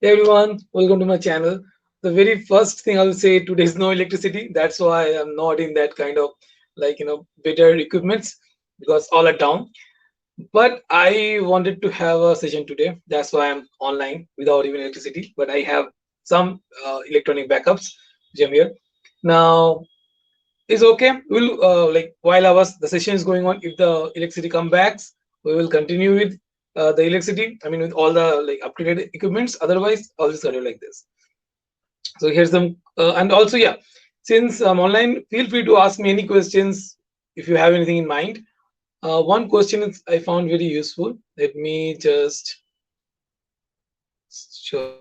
Hey everyone, welcome to my channel. The very first thing I'll say, today is no electricity. That's why I'm not in that kind of better equipments because all are down. But I wanted to have a session today. That's why I'm online without even electricity. But I have some electronic backups which I'm here. Now it's okay. We'll while the session is going on, if the electricity comes back, we will continue with the electricity. I mean with all the upgraded equipments. Otherwise, I'll just continue like this. So here's some, and also, yeah, since I'm online, feel free to ask me any questions if you have anything in mind. One question is I found very useful. Let me just show you this.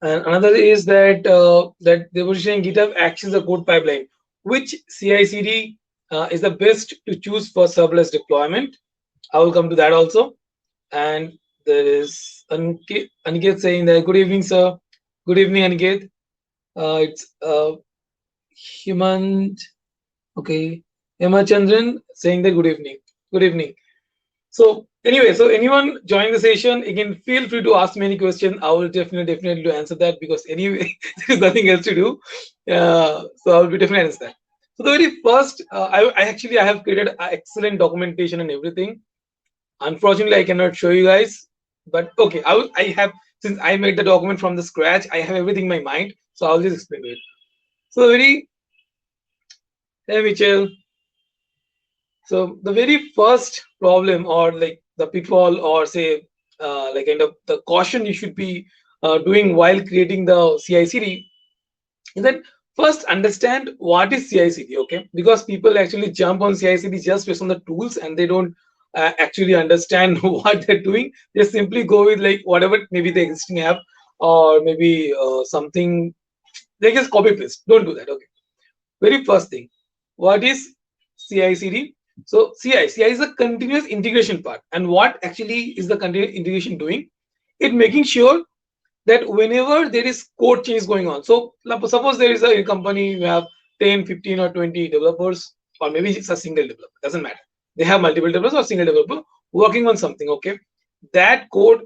And another is that they were saying GitHub acts as a code pipeline. Which CI/CD is the best to choose for serverless deployment? I will come to that also. And there is Aniket saying that good evening, sir. Good evening, Aniket. It's Himant. Okay, Emma Chandran saying that good evening. Good evening. So anyway, so anyone joining the session, again, feel free to ask me any question. I will definitely answer that because anyway, there is nothing else to do. So I will be definitely answer that. So the very first, I have created excellent documentation and everything. Unfortunately, I cannot show you guys, but okay, I have, since I made the document from the scratch, I have everything in my mind. So I'll just explain it. So hey Mitchell. So the very first problem, or like the pitfall, or say kind of the caution you should be doing while creating the CI/CD is that first understand what is CI/CD, okay? Because people actually jump on CI/CD just based on the tools and they don't actually understand what they're doing. They simply go with like whatever maybe the existing app or maybe something. They just copy paste. Don't do that, okay? Very first thing, what is CI/CD? So CI is a continuous integration part, and what actually is the continuous integration doing? It making sure that whenever there is code change going on. So suppose there is a company, you have 10, 15, or 20 developers, or maybe it's a single developer, doesn't matter. They have multiple developers or single developer working on something, okay? That code,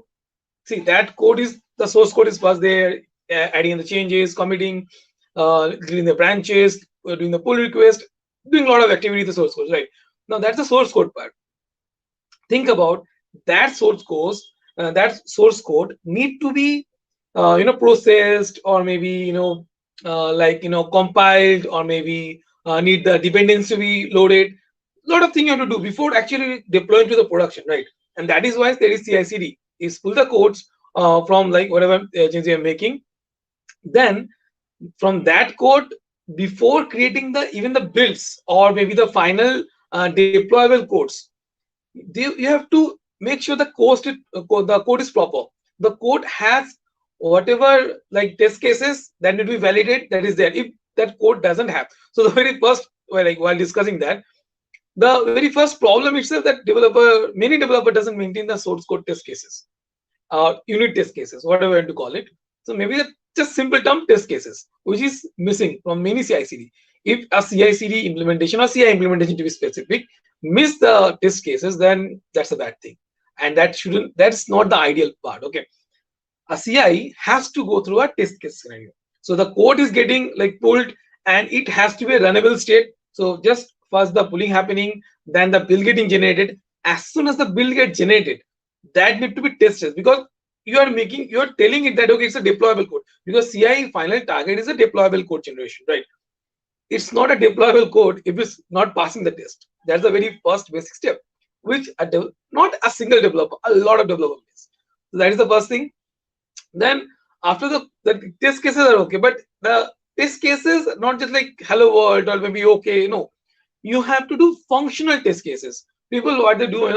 see, that code is the source code is first there, adding in the changes, committing, doing the branches, doing the pull request, doing a lot of activity in the source code, right? Now that's the source code part. Think about that source code need to be processed, or maybe compiled, or maybe need the dependency to be loaded. A lot of things you have to do before actually deploying to the production, right? And that is why there is CI/CD. Is pull the codes from like whatever change you are making. Then from that code, before creating the even the builds or maybe the final deployable codes, you have to make sure the code is proper. The code has whatever like test cases that need to be validated, that is there. If that code doesn't have, so the very first, while discussing that, the very first problem itself, that many developer doesn't maintain the source code test cases, unit test cases, whatever you want to call it. So maybe the just simple term test cases, which is missing from many CI/CD. If a CI/CD implementation or CI implementation to be specific miss the test cases, then that's a bad thing, and that's not the ideal part. Okay, a CI has to go through a test case scenario. So the code is getting like pulled, and it has to be a runnable state. So just first the pulling happening, then the build getting generated. As soon as the build gets generated, that need to be tested, because you are telling it that okay, it's a deployable code, because CI final target is a deployable code generation, right? It's not a deployable code if it's not passing the test. That's the very first basic step, which not a single developer, a lot of developers miss. So that is the first thing. Then after the test cases are okay, but the test cases not just like hello world or maybe okay, no, you have to do functional test cases. People what they do,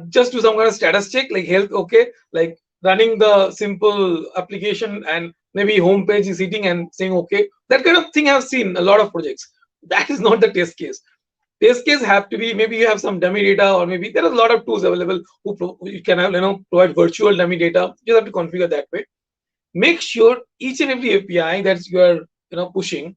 just do some kind of status check, like health, okay, like running the simple application and maybe home page is hitting and saying okay. That kind of thing I've seen a lot of projects. That is not the test case. Test case have to be, maybe you have some dummy data, or maybe there are a lot of tools available who you can have, provide virtual dummy data. You have to configure that way. Make sure each and every API that you are pushing,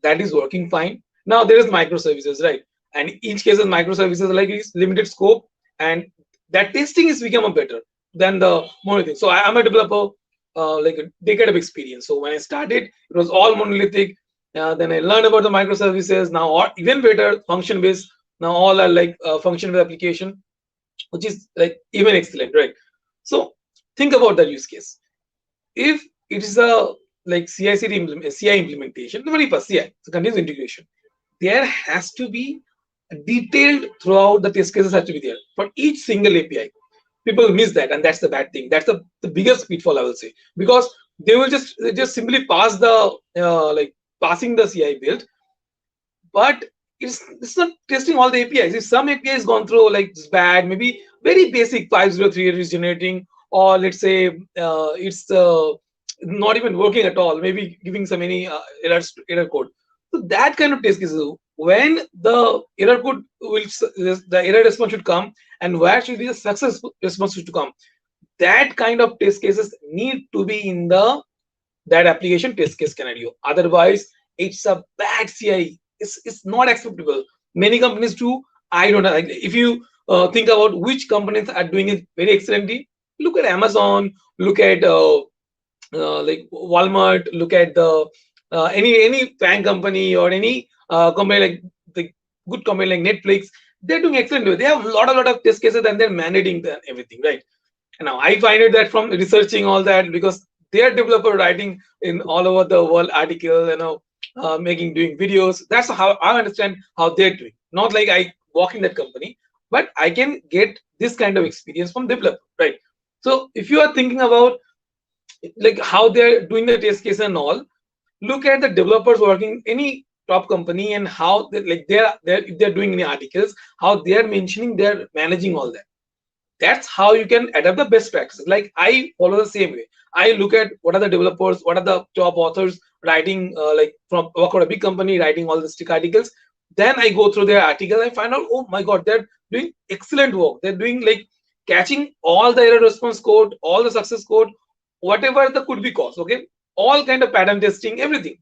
that is working fine. Now there is microservices, right? And each case of microservices like is limited scope, and that testing is become a better than the monolithic. So I'm a developer, like a decade of experience. So when I started, it was all monolithic. Then I learned about the microservices. Now, or even better, function based. Now all are like function based application, which is like even excellent, right? So think about that use case. If it is a like CI implementation, the very first CI, so continuous integration, there has to be detailed throughout the test cases has to be there for each single API. People miss that, and that's the bad thing. That's the biggest pitfall, I will say, because they will just simply pass the like passing the CI build, but it's not testing all the APIs. If some API is gone through like it's bad, maybe very basic 503 is generating, or let's say it's not even working at all, maybe giving some any error code. So that kind of test cases, when the error code the error response should come, and where should be the success response should come. That kind of test cases need to be in that application test case scenario. Otherwise, it's a bad CI. It's not acceptable. Many companies do. I don't know. Like, if you think about which companies are doing it very excellently, look at Amazon, look at like Walmart, look at the any fan company or any company like the good company like Netflix. They're doing excellent. They have a lot of test cases and they're managing everything, right? And now I find it that from researching all that, because they are developer writing in all over the world article, doing videos. That's how I understand how they're doing. Not like I walk in that company, but I can get this kind of experience from developer, right? So if you are thinking about like how they're doing the test case and all, look at the developers working any top company and how they're if they're doing any articles, how they're mentioning, they're managing all that. That's how you can adapt the best practices. Like I follow the same way. I look at what are the developers, what are the top authors writing, like from work for a big company, writing all the stick articles. Then I go through their article. I find out, oh my god, they're doing excellent work. They're doing like catching all the error response code, all the success code, whatever the could be cause. Okay, all kind of pattern testing, everything.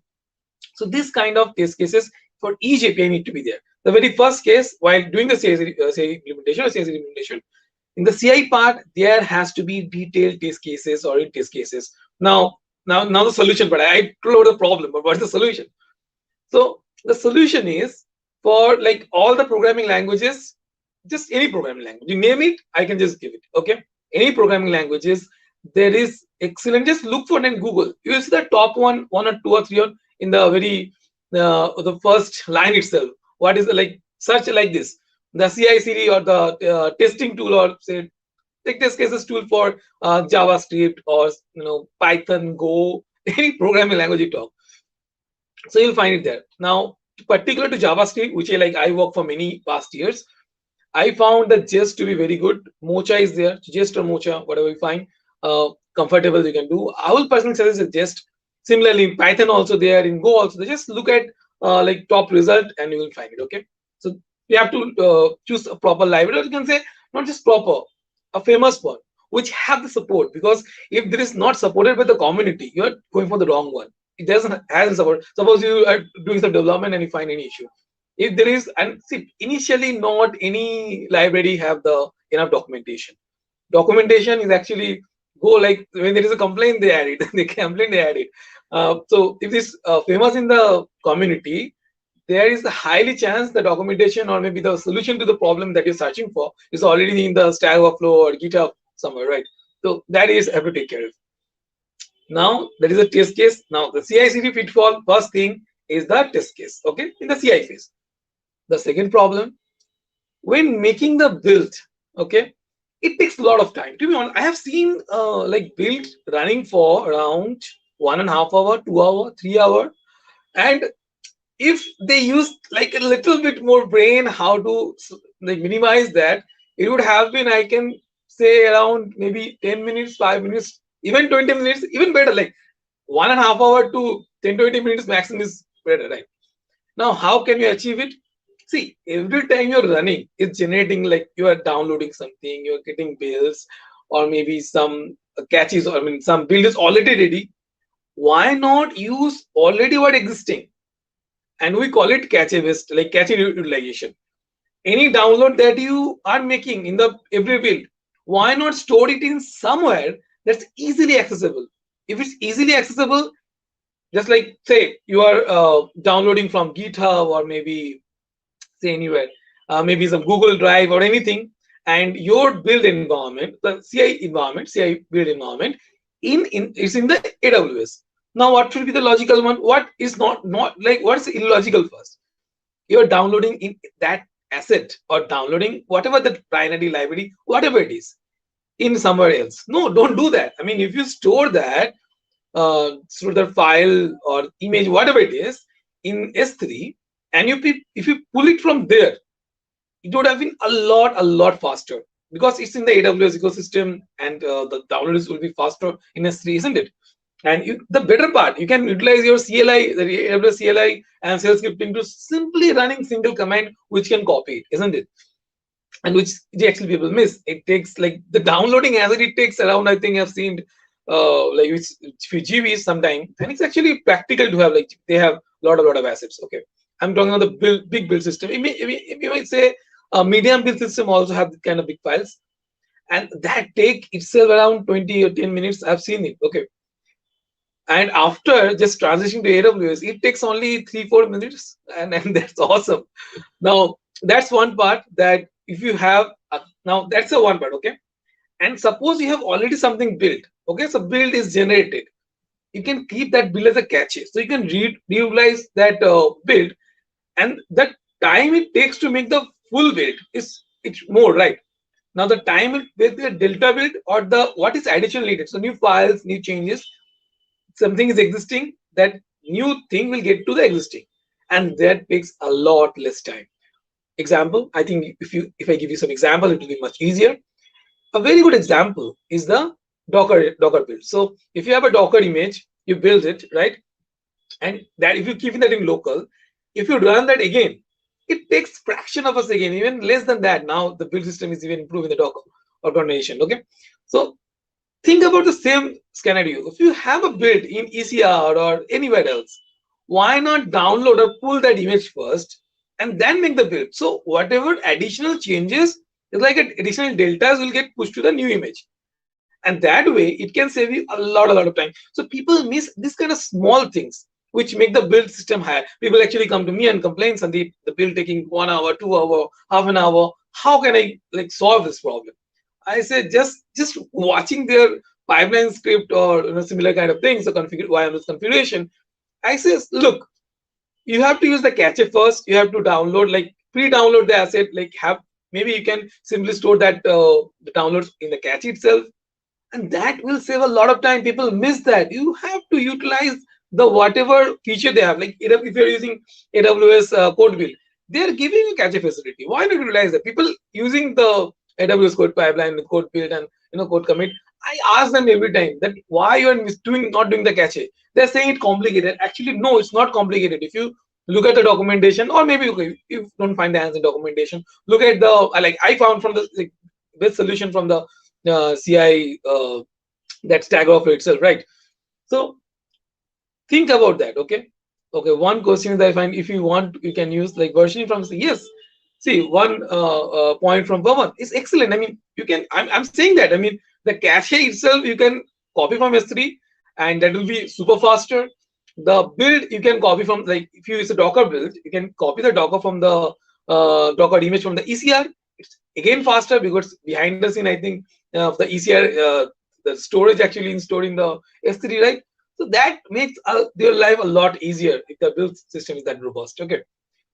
So this kind of test cases for each API need to be there. The very first case, while doing the CI implementation or CI implementation, in the CI part, there has to be detailed test cases or in test cases. Now the solution, but I told the problem, but what's the solution? So the solution is for like all the programming languages, just any programming language. You name it, I can just give it. Okay. Any programming languages, there is excellent. Just look for it in Google. You will see the top one or two or three on in the very the first line itself. What is the like search like this? The CI/CD or the testing tool, or say take test cases tool for JavaScript or Python, Go, any programming language you talk. So you'll find it there. Now, particular to JavaScript, which I work for many past years, I found the Jest to be very good. Mocha is there, Jest or Mocha, whatever you find comfortable you can do. I will personally suggest Jest. Similarly, in Python also there, in Go also. They just look at like top result and you will find it. Okay, so you have to choose a proper library, or you can say not just proper, a famous one which have the support. Because if there is not supported by the community, you are going for the wrong one. It hasn't support. Suppose you are doing some development and you find any issue. If there is, and see, initially not any library have the enough documentation. Documentation is actually go like when there is a complaint they add it. They complain they add it. So if this famous in the community, there is a highly chance the documentation or maybe the solution to the problem that you're searching for is already in the Stack Overflow or GitHub somewhere, right? So that is have to take care of. Now that is a test case. Now the CI/CD pitfall, first thing is the test case. Okay, in the CI phase. The second problem, when making the build, okay, it takes a lot of time. To be honest, I have seen like build running for around 1.5 hour, 2 hour, 3 hour, and if they use like a little bit more brain how to like minimize that, it would have been, I can say, around maybe 10 minutes, 5 minutes, even 20 minutes, even better, like 1.5 hours to 10 20 minutes maximum is better, right? Now, how can you achieve it? See, every time you're running, it's generating, like you are downloading something, you're getting bills, or maybe some catches, or I mean, some build is already ready. Why not use already what existing? And we call it cache based, like cache utilization. Any download that you are making in the every build, why not store it in somewhere that's easily accessible? If it's easily accessible, just like say you are downloading from GitHub, or maybe say anywhere, maybe some Google Drive or anything, and your build environment, the CI environment, CI build environment, in is in the AWS. Now, what should be the logical one? What is not like what's illogical first? You're downloading in that asset, or downloading whatever the binary library, whatever it is, in somewhere else. No, don't do that. I mean, if you store that through the file or image, whatever it is, in S3, and if you pull it from there, it would have been a lot faster, because it's in the AWS ecosystem, and the downloads will be faster in S3, isn't it? And the better part, you can utilize your CLI, the AWS CLI and shell scripting, to simply running single command which can copy it, isn't it? And which actually people miss. It takes, like, the downloading as it takes around, I think I've seen like it's few GBs sometime, and it's actually practical to have, like, they have lot of assets. Okay, I'm talking about the big build system. You might say a medium build system also have kind of big files, and that take itself around 20 or 10 minutes. I've seen it. Okay, and after just transitioning to AWS, it takes only 3-4 minutes, and that's awesome. Now, that's one part, that if you have now that's the one part. Okay, and suppose you have already something built. Okay, so build is generated, you can keep that build as a cache, so you can reutilize that build, and the time it takes to make the full build is it's more, right? Now, the time it with the delta build, or the what is additional needed, so new files, new changes, something is existing, that new thing will get to the existing, and that takes a lot less time. Example, I think if I give you some example, it will be much easier. A very good example is the Docker build. So if you have a Docker image, you build it, right? And that, if you keep that in local, if you run that again, it takes fraction of a second, even less than that. Now the build system is even improving the Docker organization. Okay, so think about the same scenario. If you have a build in ECR or anywhere else, why not download or pull that image first and then make the build? So whatever additional changes, it's like additional deltas will get pushed to the new image, and that way it can save you a lot of time. So people miss this kind of small things which make the build system higher. People actually come to me and complain, Sandeep, the build taking 1 hour, 2 hour, half an hour. How can I, like, solve this problem? I say, just watching their pipeline script, or similar kind of things, the wireless configuration. I say, look, you have to use the cache first. You have to download, like, pre-download the asset. Like, have, maybe you can simply store that the downloads in the cache itself, and that will save a lot of time. People miss that. You have to utilize the whatever feature they have. Like, if you're using AWS code build, they're giving you cache facility. Why not utilize that? People using the AWS code pipeline with code build and code commit, I ask them every time that why you're not doing the cache. They're saying it's complicated. Actually, no, it's not complicated. If you look at the documentation, or maybe, okay, if you don't find the answer in documentation, look at the, like, I found from the, like, best solution from the CI, that Stack Overflow itself, right? So think about that. Okay, one question that I find, if you want, you can use, like, versioning from, yes. See, one point from Pawan is excellent. I mean, you can, I'm saying that, I mean, the cache itself you can copy from S3, and that will be super faster. The build you can copy from, like, if you use a Docker build, you can copy the Docker from the Docker image from the ECR. It's again faster, because behind the scene, I think, the ECR, the storage actually stored in the S3, right? So that makes your life a lot easier if the build system is that robust. Okay,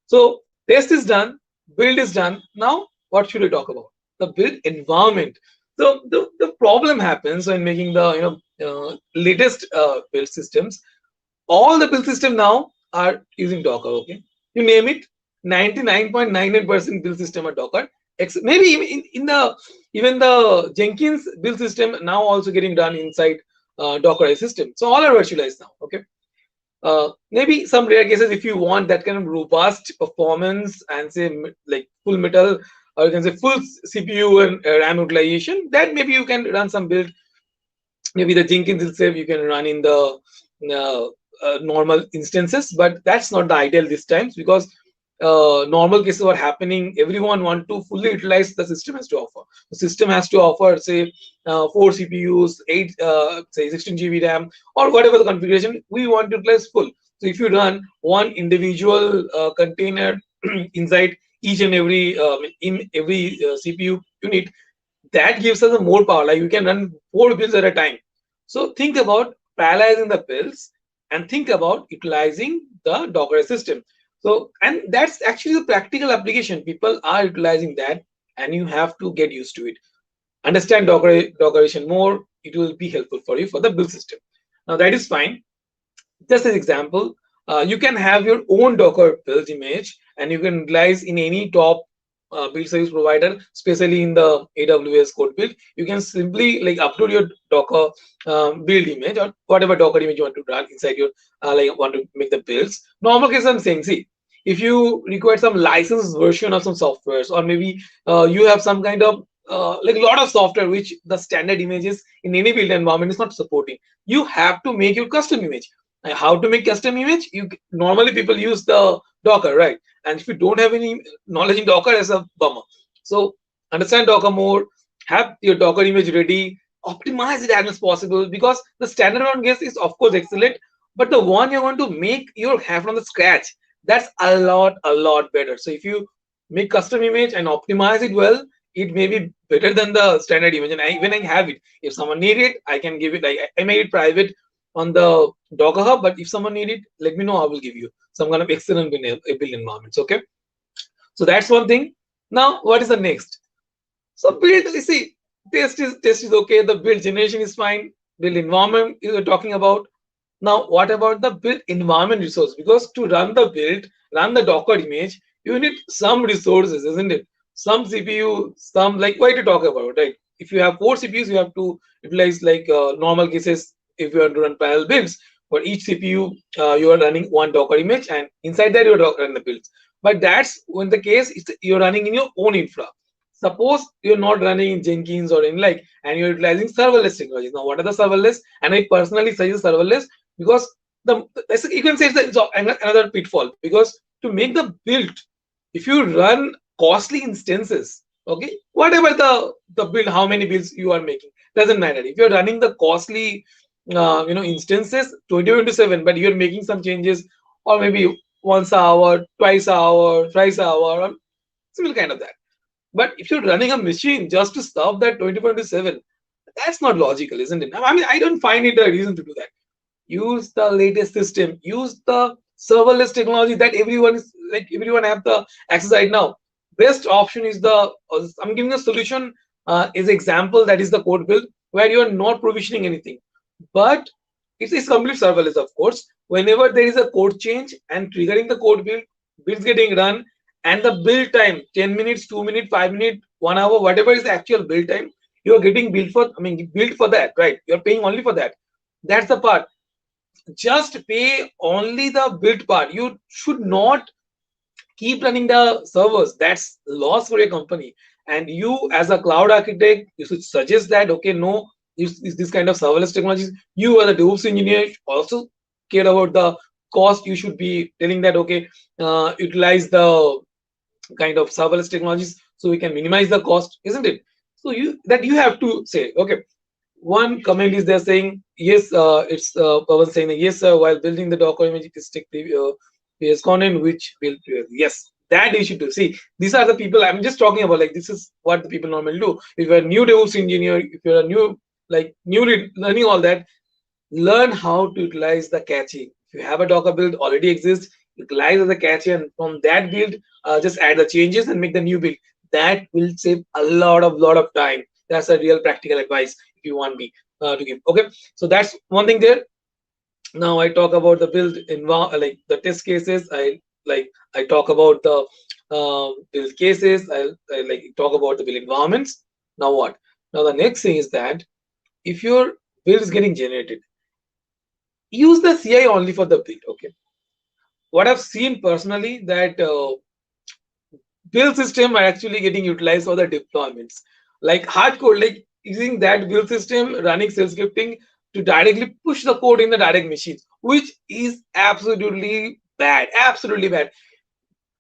so test is done, build is done. Now, what should we talk about? The build environment. So the problem happens when making the latest build systems. All the build system now are using Docker. Okay, you name it, 99.99% build system are Docker. maybe in the even the Jenkins build system now also getting done inside Dockerized system. So all are virtualized now. Okay. Maybe some rare cases, if you want that kind of robust performance and say like full metal, or you can say full CPU and RAM utilization, that maybe you can run some build. Maybe the Jenkins itself you can run in the normal instances, but that's not the ideal this times, because normal cases are happening. Everyone want to fully utilize the system has to offer. The system has to offer, say, 4 CPUs, 16 GB RAM, or whatever the configuration we want to utilize full. So if you run one individual container inside each and every CPU unit, that gives us a more power. Like you can run 4 builds at a time. So think about parallelizing the builds and think about utilizing the Docker system. So, and that's actually the practical application. People are utilizing that, and you have to get used to it. Understand Dockerization more. It will be helpful for you for the build system. Now that is fine. Just as example, you can have your own Docker build image, and you can utilize in any top build service provider, especially in the AWS code build. You can simply like upload your Docker build image or whatever Docker image you want to run inside your like want to make the builds. Normal case, I'm saying, see, if you require some licensed version of some softwares, or maybe you have some kind of like a lot of software which the standard images in any build environment is not supporting, you have to make your custom image. And how to make custom image? You normally people use the Docker, right? And if you don't have any knowledge in Docker, it's a bummer. So understand Docker more, have your Docker image ready, optimize it as much as possible, because the standard one guess is of course excellent, but the one you're going to make your have from the scratch, that's a lot better. So if you make custom image and optimize it well, it may be better than the standard image. And when I have it, if someone need it, I can give it. I made it private on the Docker Hub, but if someone need it, let me know. I will give you some kind of excellent build environments. Okay, so that's one thing. Now, what is the next? So build, you see, test is okay. The build generation is fine. Build environment you're talking about. Now, what about the build environment resource? Because to run the build, run the Docker image, you need some resources, isn't it? Some CPU, some like why to talk about, right? If you have 4 CPUs, you have to utilize like normal cases. If you want to run parallel builds, for each CPU, you are running one Docker image, and inside that you are running the builds. But that's when the case you're running in your own infra. Suppose you're not running in Jenkins or in like, and you're utilizing serverless technologies. Now, what are the serverless? And I personally suggest serverless, because you can say it's another pitfall, because to make the build, if you run costly instances, okay, whatever the build, how many builds you are making doesn't matter. If you're running the costly instances 24/7, but you're making some changes, or maybe once an hour, twice an hour, thrice an hour, or similar kind of that. But if you're running a machine just to stop that 24/7, that's not logical, isn't it? I mean, I don't find it a reason to do that. Use the latest system, use the serverless technology that everyone have the access right now. Best option is I'm giving a solution is example, that is the code build, where you are not provisioning anything, but it is complete serverless. Of course, whenever there is a code change and triggering the code builds getting run, and the build time 10 minutes, 2 minutes, 5 minutes, 1 hour, whatever is the actual build time, you are getting billed for. I mean, billed for that, right? You're paying only for that. That's the part. Just pay only the build part. You should not keep running the servers. That's loss for your company. And you, as a cloud architect, you should suggest that, okay, no, is this kind of serverless technologies. You, as a DevOps engineer, also care about the cost. You should be telling that, okay, utilize the kind of serverless technologies so we can minimize the cost, isn't it? So you have to say, okay. One comment is they're saying yes, it's Pawan saying that, yes, while building the Docker image, it is take previous content which will yes, that you should do. See, these are the people I'm just talking about. Like, this is what the people normally do. If you're a new DevOps engineer, if you're a newly learning all that, learn how to utilize the cache. If you have a Docker build already exists, utilize the cache, and from that build, just add the changes and make the new build. That will save a lot of time. That's a real practical advice if you want me to give. Okay, so that's one thing there. Now I talk about the build like the test cases. I talk about the build cases. I'll like talk about the build environments. Now what? Now the next thing is that if your build is getting generated, use the CI only for the build. Okay. What I've seen personally that build system are actually getting utilized for the deployments, like hardcore, like using that build system running shell scripting to directly push the code in the direct machines, which is absolutely bad, absolutely bad.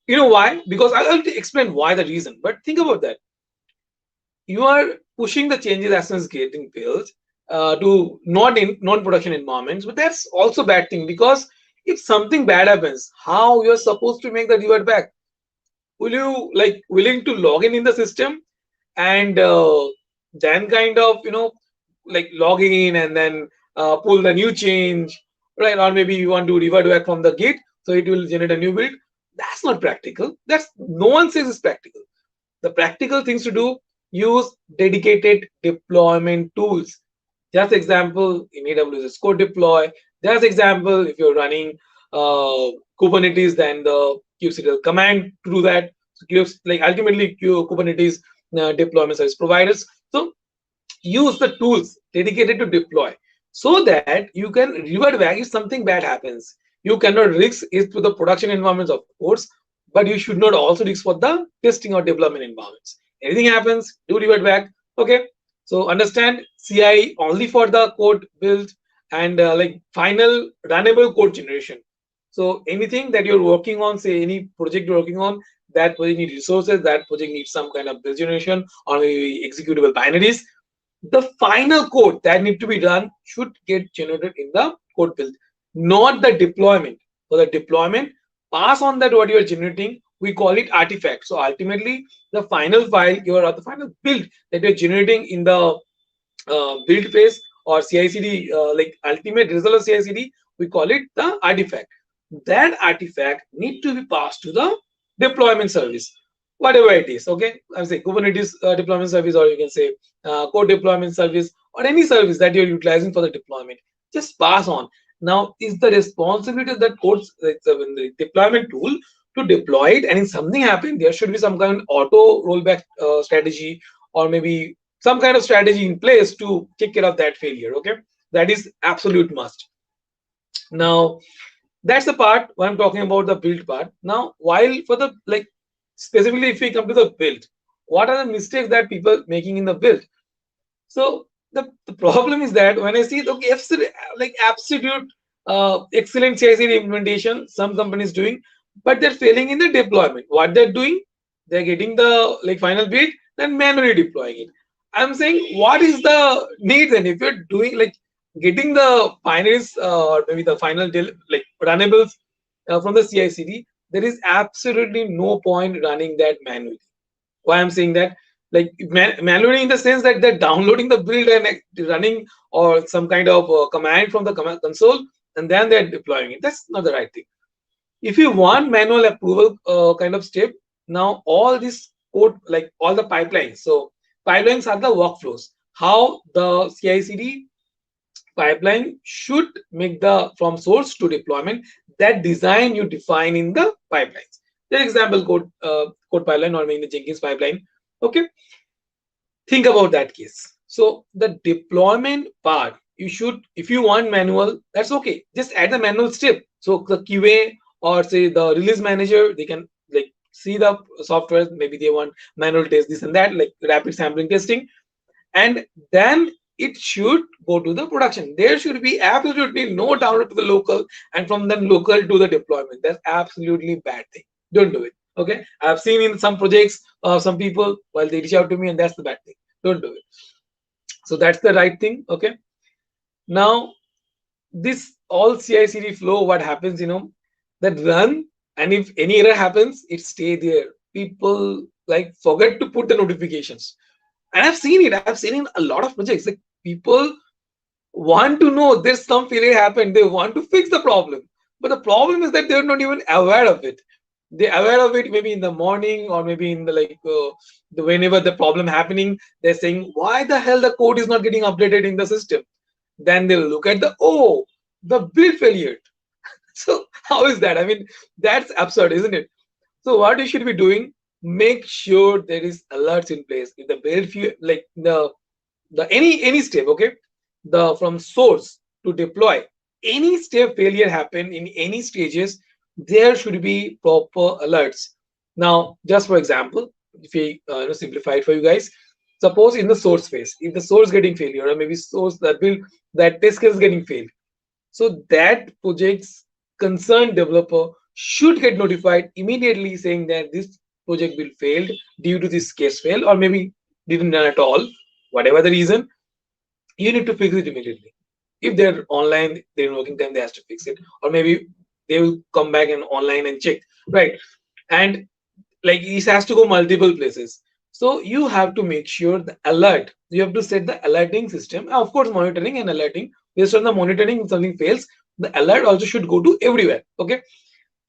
You know why? Because I'll explain why, the reason. But think about that. You are pushing the changes as soon as getting built to not in non-production environments, but that's also bad thing, because if something bad happens, how you're supposed to make the revert back? Will you like willing to log in the system and then kind of like logging in and then pull the new change, right? Or maybe you want to revert back from the git, so it will generate a new build. That's not practical. That's no one says it's practical. The practical things to do: use dedicated deployment tools. Just example in AWS is code deploy. Just example, if you're running Kubernetes, then the kubectl command to do that. So like ultimately Kubernetes deployment service providers. So use the tools dedicated to deploy so that you can revert back if something bad happens. You cannot risk it to the production environments, of course, but you should not also risk for the testing or development environments. Anything happens, do revert back. Okay. So understand CI only for the code build and like final runnable code generation. So anything that you're working on, say any project you're working on, that project needs resources, that project needs some kind of build generation or maybe executable binaries, the final code that need to be done should get generated in the code build, not the deployment. For the deployment, pass on that what you are generating. We call it artifact. So ultimately, the final file, the final build that you're generating in the build phase or CI/CD, like ultimate result of CI/CD, we call it the artifact. That artifact need to be passed to the deployment service, whatever it is. Okay, I'm saying Kubernetes deployment service, or you can say code deployment service, or any service that you're utilizing for the deployment. Just pass on. Now, is the responsibility of that code, the deployment tool, to deploy it, and if something happened, there should be some kind of auto rollback strategy, or maybe some kind of strategy in place to take care of that failure. Okay, that is absolute must. Now, that's the part when I'm talking about the build part. Now, while for the like specifically if we come to the build, what are the mistakes that people making in the build? So the problem is that when I see okay, like absolute excellent CI/CD implementation, some companies doing, but they're failing in the deployment. What they're doing, they're getting the like final build, then manually deploying it. I'm saying, what is the need then? If you're doing like getting the binaries or maybe the final like runnables from the CI/CD, there is absolutely no point running that manually. Why I'm saying that? Like manually in the sense that they're downloading the build and running or some kind of command from the command console, and then they're deploying it. That's not the right thing. If you want manual approval kind of step, now all this code, like all the pipelines. So pipelines are the workflows. How the CI/CD pipeline should make the from source to deployment. That design you define in the pipelines. The example code pipeline or maybe the Jenkins pipeline. Okay, think about that case. So the deployment part, you should, if you want manual, that's okay. Just add the manual step. So the QA or say the release manager, they can like see the software. Maybe they want manual test this and that, like rapid sampling testing, and then it should go to the production. There should be absolutely no download to the local and from then local to the deployment. That's absolutely bad thing. Don't do it. Okay, I've seen in some projects some people while they reach out to me, and that's the bad thing. Don't do it. So that's the right thing. Okay, now this all CI/CD flow, what happens, that run, and if any error happens, it stay there. People like forget to put the notifications, and I've seen it. I've seen in a lot of projects. Like people want to know there's some failure happened. They want to fix the problem, but the problem is that they're not even aware of it. They're aware of it maybe in the morning or maybe in the like whenever the problem happening. They're saying, why the hell the code is not getting updated in the system? Then they'll look at the build failure. So how is that? I mean, that's absurd, isn't it? So what you should be doing, make sure there is alerts in place. If the build like the any step, okay, the from source to deploy, any step failure happen in any stages, there should be proper alerts. Now, just for example, if we simplify it for you guys, suppose in the source phase, if the source getting failure, or maybe source that build that test case getting failed, so that project's concerned developer should get notified immediately saying that this project will failed due to this case fail, or maybe didn't run at all, whatever the reason, you need to fix it immediately. If they're online, they're working time, they have to fix it, or maybe they will come back and online and check, right? And like it has to go multiple places. So you have to make sure the alert. You have to set the alerting system, of course, monitoring and alerting. Based on the monitoring, if something fails, the alert also should go to everywhere. Okay,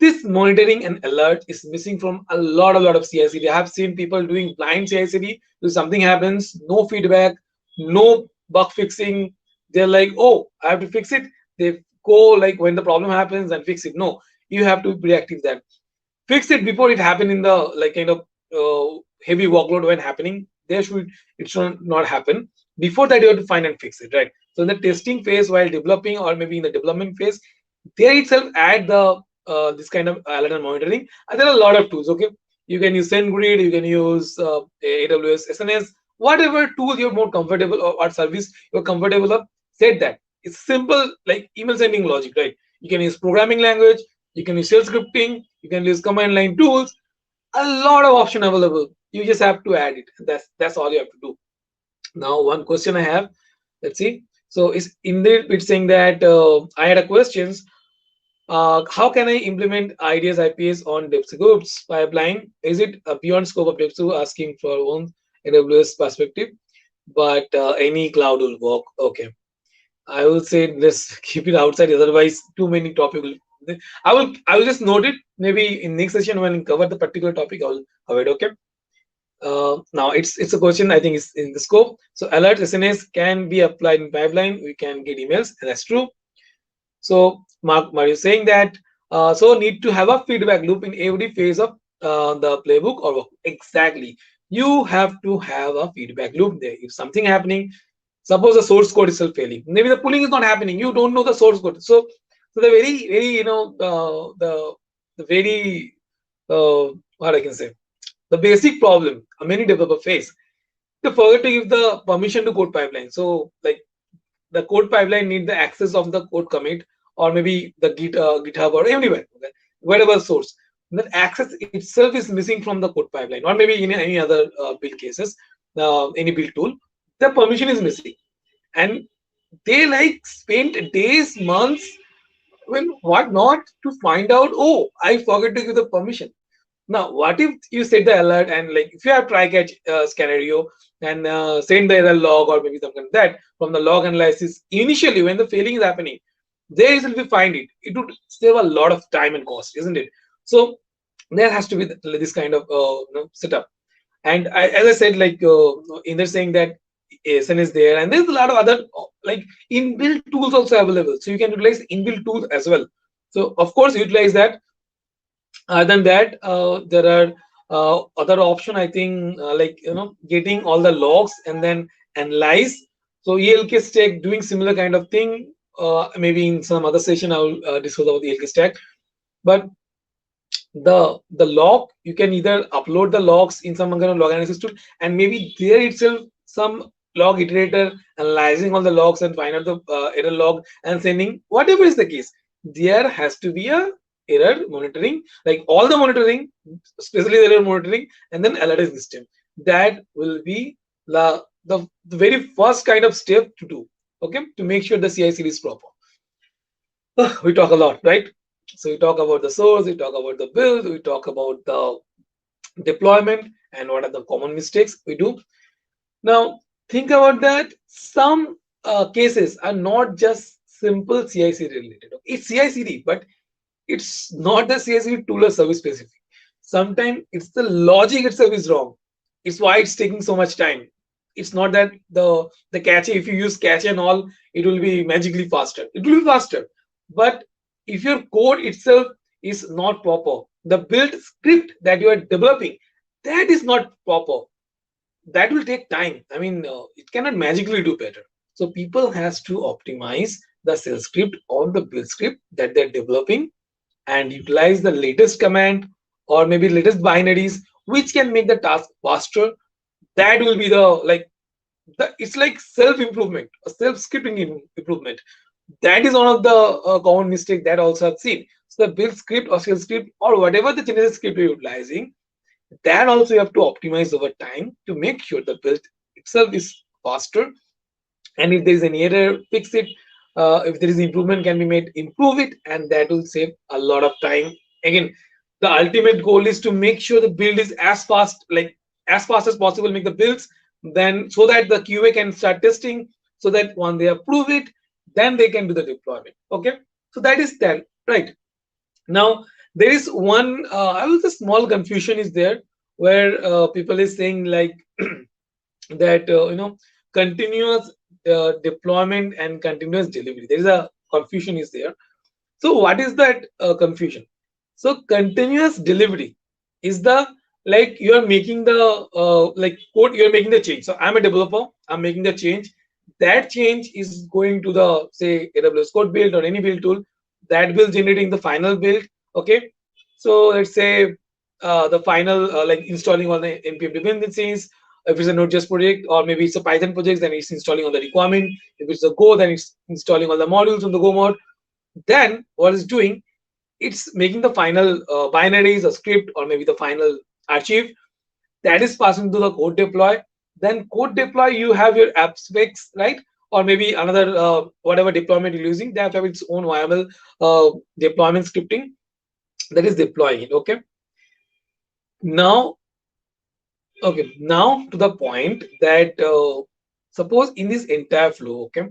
this monitoring and alert is missing from a lot of CI/CD. I have seen people doing blind CI/CD. If something happens, no feedback, no bug fixing. They're like, oh, I have to fix it. They go like when the problem happens and fix it. No, you have to be reactive. That fix it before it happen in the like kind of heavy workload when happening. There should it should not happen. Before that, you have to find and fix it, right? So in the testing phase, while developing, or maybe in the development phase, there itself add the this kind of alert and monitoring. And there are a lot of tools. Okay, you can use SendGrid, you can use AWS SNS, whatever tool you're more comfortable, or service you're comfortable of. Set that. It's simple like email sending logic, right? You can use programming language, you can use shell scripting, you can use command line tools. A lot of option available. You just have to add it. That's all you have to do. Now, one question I have. Let's see. So is indeed it's saying that I had a questions. How can I implement IDS IPS on DevSecOps pipeline? Is it beyond scope of DevSecOps asking for own AWS perspective? But any cloud will work. Okay. I will say let's keep it outside. Otherwise, too many topic will. I will just note it. Maybe in next session when we cover the particular topic, I will avoid. Okay. Now it's a question. I think it's in the scope. So alert SNS can be applied in pipeline. We can get emails, and that's true. So Mark is saying that so need to have a feedback loop in every phase of the playbook or work. Exactly. You have to have a feedback loop there. If something happening, suppose the source code is still failing, maybe the pulling is not happening. You don't know the source code. So the very the very what I can say, the basic problem many developer face. They forget to give the permission to code pipeline. So like the code pipeline need the access of the code commit, or maybe the GitHub or anywhere, okay, whatever source. That access itself is missing from the code pipeline, or maybe in any other build cases, any build tool, the permission is missing, and they like spent days, months, when what not to find out. Oh, I forgot to give the permission. Now, what if you set the alert and like if you have try catch scenario and send the error log or maybe something like that from the log analysis initially when the failing is happening, there itself we find it. It would save a lot of time and cost, isn't it? So there has to be this kind of setup. And as I said, like in there saying that ASN is there, and there's a lot of other like inbuilt tools also available. So you can utilize inbuilt tools as well. So of course utilize that. Other than that, there are other option. I think like getting all the logs and then analyze. So ELK stack doing similar kind of thing. Maybe in some other session I will discuss about the ELK stack. But the log, you can either upload the logs in some kind of log analysis tool, and maybe there itself some log iterator analyzing all the logs and find out the error log and sending. Whatever is the case, there has to be a error monitoring, like all the monitoring, especially the error monitoring, and then alerting system. That will be the very first kind of step to do, okay, to make sure the CI/CD is proper. We talk a lot, right? So we talk about the source, we talk about the build, we talk about the deployment, and what are the common mistakes we do. Now think about that. Some cases are not just simple CI/CD related. It's CI/CD, but it's not the CI/CD tool or service specific. Sometimes it's the logic itself is wrong. It's why it's taking so much time. It's not that the cache, if you use cache and all, it will be magically faster. It will be faster, but if your code itself is not proper, the build script that you are developing, that is not proper. That will take time. I mean, it cannot magically do better. So people has to optimize the sales script or the build script that they're developing and utilize the latest command or maybe latest binaries which can make the task faster. That will be the like it's like self improvement, a self scripting improvement. That is one of the common mistake that also I've seen. So the build script or sales script or whatever the general script you're utilizing, that also you have to optimize over time to make sure the build itself is faster. And if there is any error, fix it. If there is improvement can be made, improve it, and that will save a lot of time. Again, the ultimate goal is to make sure the build is as fast, like as fast as possible, make the builds, then so that the QA can start testing, so that when they approve it, then they can do the deployment. Okay, so that is that, right? Now there is one I will say small confusion is there, where people is saying like that continuous deployment and continuous delivery, there is a confusion is there. So what is that confusion? So continuous delivery is the, like you are making the like code, you are making the change. So I'm a developer, I'm making the change. That change is going to the, say, AWS code build or any build tool, that will generating the final build. Okay, so let's say the final like installing all the npm dependencies. If it's a Node.js project or maybe it's a Python project, then it's installing all the requirement. If it's a Go, then it's installing all the modules on the Go mod. Then what it's doing, it's making the final binaries or script or maybe the final archive, that is passing to the code deploy. Then code deploy, you have your app specs, right? Or maybe another whatever deployment you're using, they have its own viable deployment scripting that is deploying it. Okay, now now to the point that suppose in this entire flow, okay,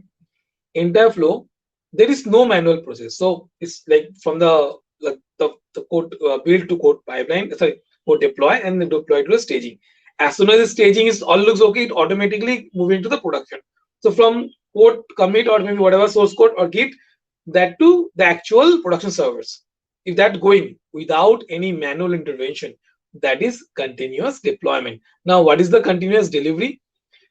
entire flow, there is no manual process. So it's like from the like the code build to code pipeline, sorry, code deploy and then deploy to the staging. As soon as the staging is all looks okay, it automatically move into the production. So from code commit or maybe whatever source code or git, that to the actual production servers, if that going without any manual intervention, that is continuous deployment. Now what is the continuous delivery?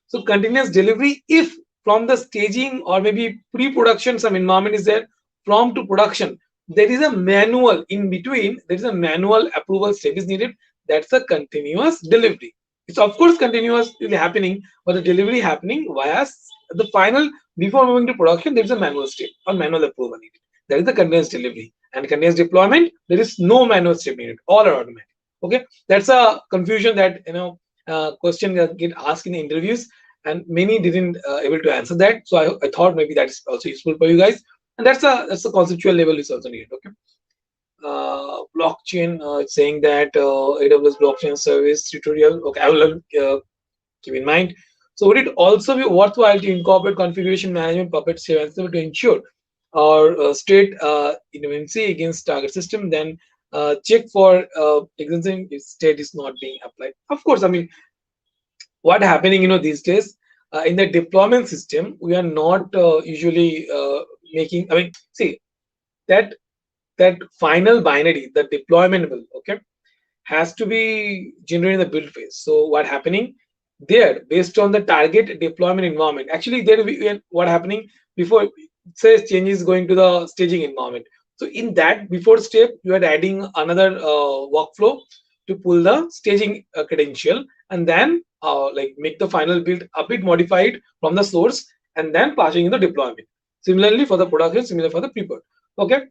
So continuous delivery, if from the staging or maybe pre-production some environment is there, from to production, there is a manual in between, there is a manual approval step is needed. That's a continuous delivery. It's of course continuously happening, but the delivery happening via the final, before moving to production, there is a manual step or manual approval needed. That is the continuous delivery. And continuous deployment, there is no manual step needed, all are automatic. Okay, that's a confusion that question get asked in the interviews, and many didn't able to answer that. So I thought maybe that's also useful for you guys, and that's a conceptual level is also needed. Okay, blockchain, it's saying that AWS blockchain service tutorial. Okay, I will keep in mind. So would it also be worthwhile to incorporate configuration management puppet save to ensure our state inventory against target system? Then check for existing state is not being applied. Of course, I mean, what happening these days in the deployment system, we are not usually making, I mean, see, that final binary, the deployment will, okay, has to be generated in the build phase. So what happening there, based on the target deployment environment, actually there what happening before, say changes going to the staging environment. So in that before step, you are adding another workflow to pull the staging credential, and then like make the final build a bit modified from the source, and then passing in the deployment. Similarly for the production, similar for the prepare. Okay,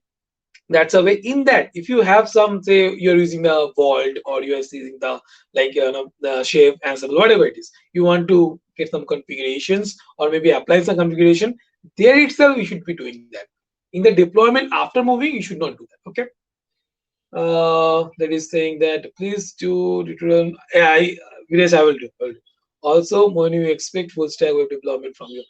that's a way. In that, if you have some, say you're using the vault or you're using the like the shape Ansible, whatever it is, you want to get some configurations or maybe apply some configuration, there itself you should be doing that. In the deployment after moving, you should not do that. Okay, that is saying that please do tutorial. Viresh, I will do. Also, when you expect full stack web deployment from you,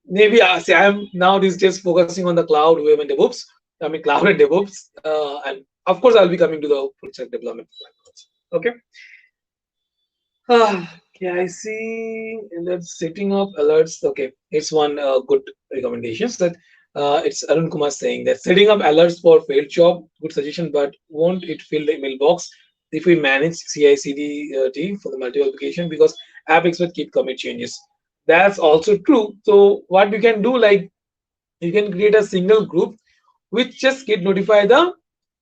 maybe see, I'm now these days focusing on the cloud web and DevOps. I mean cloud and DevOps, and of course I'll be coming to the full stack development. Okay. Okay, I see. And that's setting up alerts. Okay, it's one good recommendations that It's Arun Kumar saying that setting up alerts for failed job, good suggestion, but won't it fill the mailbox if we manage CI/CD for the multiple application because app expert keep commit changes. That's also true. So what you can do, like you can create a single group which just get notify the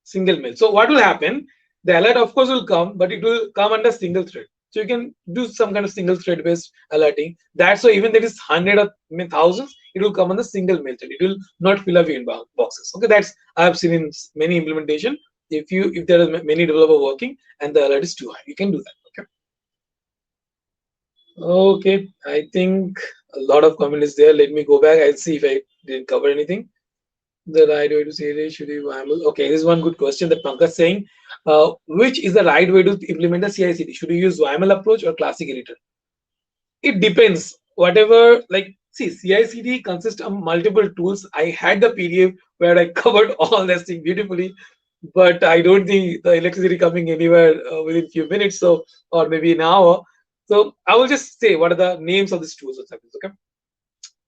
single mail. So what will happen? The alert of course will come, but it will come under single thread. So you can do some kind of single thread based alerting. That's why even there is hundred or thousands, it will come on the single mail thread. It will not fill up your inbox boxes. Okay, that's I have seen in many implementation. If there are many developer working and the alert is too high, you can do that. Okay. Okay, I think a lot of comment is there. Let me go back. I'll see if I didn't cover anything. The right way to say it should be viable. Okay, this is one good question that Pankaj saying. Which is the right way to implement a CI/CD? Should you use YAML approach or classic editor? It depends. Whatever, like, see, CI/CD consists of multiple tools. I had the PDF where I covered all this thing beautifully, but I don't think the electricity coming anywhere within few minutes, so or maybe an hour. So I will just say what are the names of these tools or something. Okay.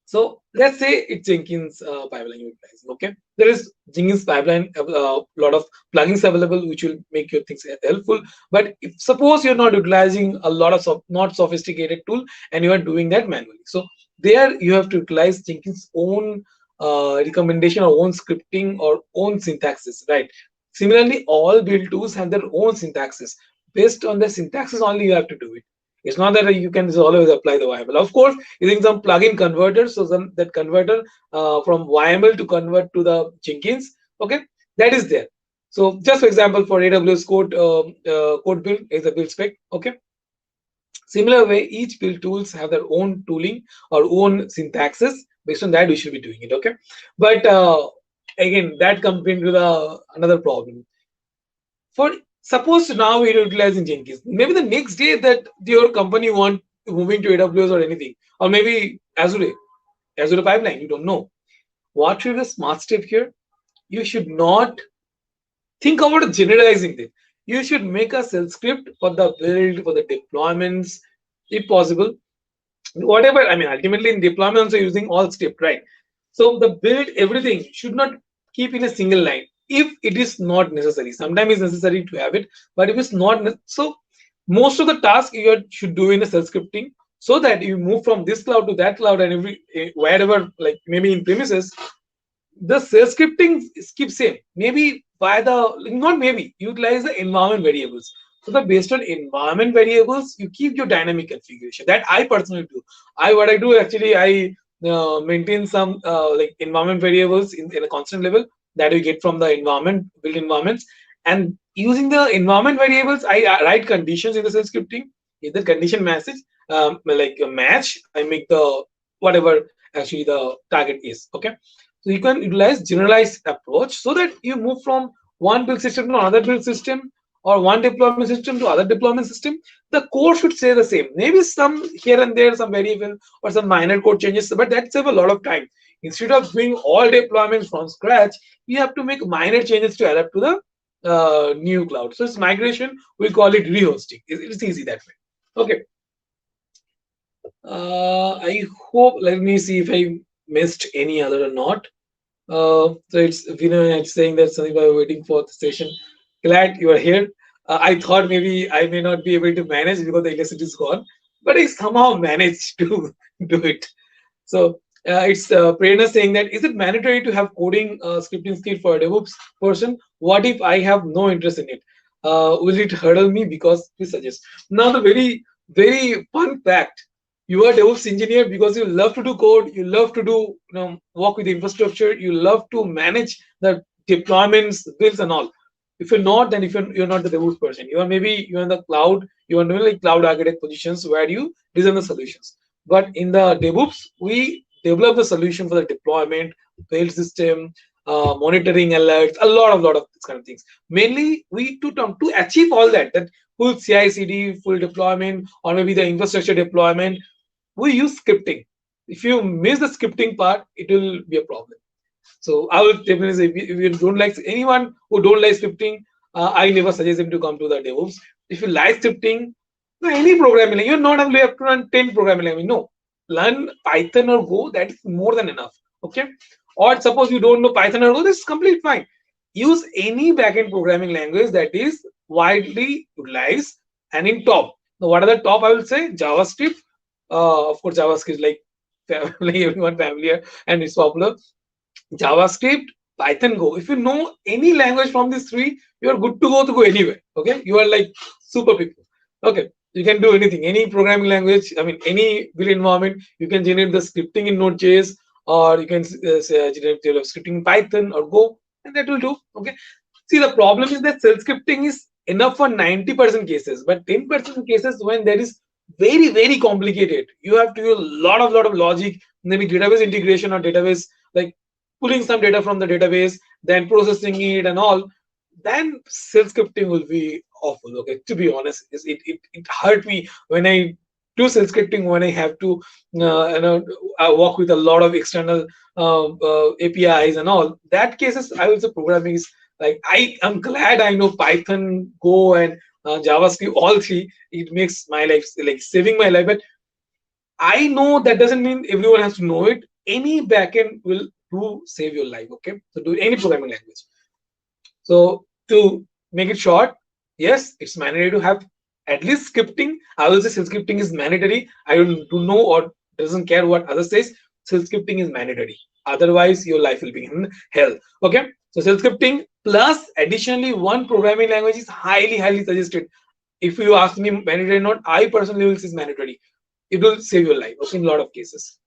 So let's say it's Jenkins pipeline you utilize. Okay, there is Jenkins pipeline, a lot of plugins available which will make your things helpful. But if suppose you're not utilizing a lot of not sophisticated tool and you are doing that manually, so there you have to utilize Jenkins own recommendation or own scripting or own syntaxes, right? Similarly, all build tools have their own syntaxes. Based on the syntaxes only you have to do it. It's not that you can just always apply the YAML. Of course, using some plugin converters, so that converter from YAML to convert to the Jenkins, okay, that is there. So just for example, for AWS code build is a build spec, okay. Similar way, each build tools have their own tooling or own syntaxes. Based on that, we should be doing it, okay. But again, that comes into the another problem. For suppose now we're utilizing Jenkins, maybe the next day that your company want moving to AWS or anything, or maybe Azure pipeline, you don't know. What should be the smart step here? You should not think about generalizing it. You should make a shell script for the build, for the deployments, if possible. Whatever, I mean, ultimately in deployments, you're using all script, right? So the build, everything should not keep in a single line if it is not necessary. Sometimes it's necessary to have it, but if it's not, so most of the tasks you should do in a self scripting so that you move from this cloud to that cloud and every wherever, like maybe in premises, the self scripting keeps same. Maybe by the not maybe utilize the environment variables. So that based on environment variables, you keep your dynamic configuration. That I personally do. What I do actually, I maintain some like environment variables in a constant level that we get from the environment build environments, and using the environment variables, I write conditions in the self scripting. If the condition message like a match, I make the whatever actually the target is. Okay, so you can utilize generalized approach so that you move from one build system to another build system or one deployment system to other deployment system. The code should stay the same. Maybe some here and there, some variable or some minor code changes, but that saves a lot of time. Instead of doing all deployments from scratch, you have to make minor changes to adapt to the new cloud. So it's migration. We call it rehosting. It's easy that way. Okay. I hope. Let me see if I missed any other or not. So it's Vinay saying that something while waiting for the session. Glad you are here. I thought maybe I may not be able to manage because the electricity is gone, but I somehow managed to do it. So it's Prerna saying that is it mandatory to have coding scripting skill for a DevOps person? What if I have no interest in it? Will it hurdle me? Because please suggest. Now the very fun fact: you are a DevOps engineer because you love to do code, you love to do work with the infrastructure, you love to manage the deployments, builds, and all. If you're not, then if you're not the DevOps person, you are maybe you're in the cloud, you are doing like cloud architect positions where you design the solutions. But in the DevOps, we develop the solution for the deployment, build system, monitoring alerts, a lot of these kind of things. Mainly, we to achieve all that full CI/CD, full deployment, or maybe the infrastructure deployment, we use scripting. If you miss the scripting part, it will be a problem. So I would definitely say if you don't like anyone who don't like scripting, I never suggest them to come to the DevOps. If you like scripting, any programming, you not only have to run 10 programming language. No, learn Python or Go. That is more than enough. Okay. Or suppose you don't know Python or Go, this is completely fine. Use any backend programming language that is widely utilized and in top. Now, what are the top? I will say JavaScript. Of course, JavaScript is like family, everyone familiar and it's popular. JavaScript, Python, Go. If you know any language from these three, you are good to go anywhere. Okay, you are like super people. Okay, you can do anything, any programming language. I mean, any build environment. You can generate the scripting in Node.js, or you can say, generate scripting in Python or Go, and that will do. Okay. See, the problem is that self scripting is enough for 90% cases, but 10% cases when there is very complicated, you have to do a lot of logic, maybe database integration or database like pulling some data from the database, then processing it and all, then self scripting will be awful. Okay, to be honest, it hurt me when I do self scripting, when I have to I work with a lot of external APIs and all. That cases, I will say programming is like I am glad I know Python, Go, and JavaScript, all three. It makes my life like saving my life, but I know that doesn't mean everyone has to know it. Any backend will do save your life. Okay, so do any programming language. So to make it short, yes, it's mandatory to have at least scripting. I will say self scripting is mandatory. I don't do know or doesn't care what others says. Self scripting is mandatory. Otherwise, your life will be in hell. Okay, so self scripting plus additionally one programming language is highly suggested. If you ask me mandatory or not, I personally will say it's mandatory. It will save your life. Okay, in a lot of cases.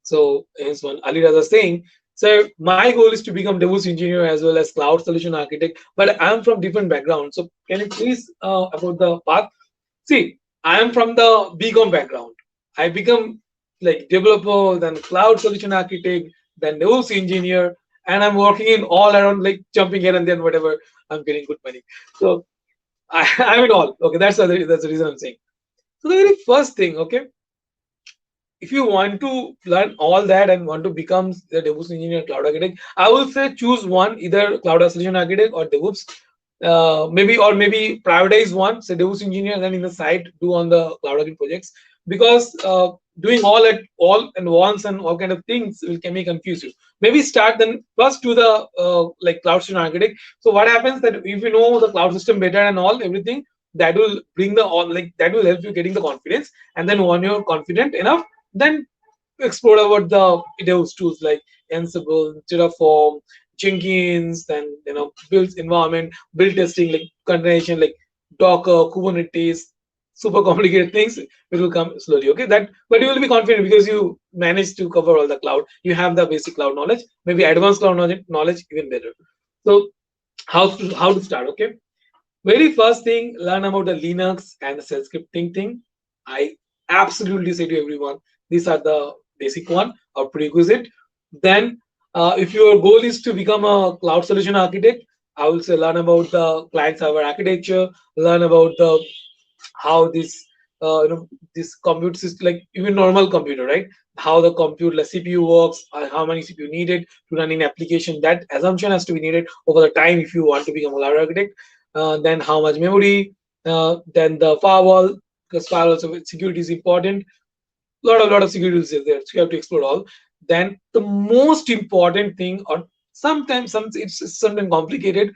So as one Ali was saying, so my goal is to become DevOps engineer as well as cloud solution architect. But I'm from different background. So can you please about the path? See, I am from the BCom background. I become like developer, then cloud solution architect, then DevOps engineer, and I'm working in all around like jumping here and then whatever. I'm getting good money. So I'm in all. Okay, that's the reason I'm saying. So the very first thing, okay, if you want to learn all that and want to become a DevOps engineer, cloud architect, I will say choose one, either cloud solution architect or DevOps. Maybe prioritize one, say DevOps engineer, then in the side do on the cloud architect projects, because doing all at all and once and all kind of things can may confuse you. Maybe start then first to the like cloud solution architect. So what happens that if you know the cloud system better and all everything, that will bring the all like that will help you getting the confidence, and then when you're confident enough, then explore about the DevOps tools like Ansible, Terraform, Jenkins, then build environment, build testing, like containerization, like Docker, Kubernetes, super complicated things. It will come slowly. Okay, that but you will be confident because you managed to cover all the cloud. You have the basic cloud knowledge, maybe advanced cloud knowledge even better. So how to start? Okay, very first thing, learn about the Linux and the shell scripting thing. I absolutely say to everyone, these are the basic one or prerequisite. Then, if your goal is to become a cloud solution architect, I will say learn about the client server architecture, learn about the how this compute system, like even normal computer, right? How the compute like CPU works, how many CPU needed to run in application. That assumption has to be needed over the time if you want to become a cloud architect. Then how much memory, then the firewall, because firewall security is important. Lot of security is there, so you have to explore all. Then the most important thing, or sometimes it's something complicated,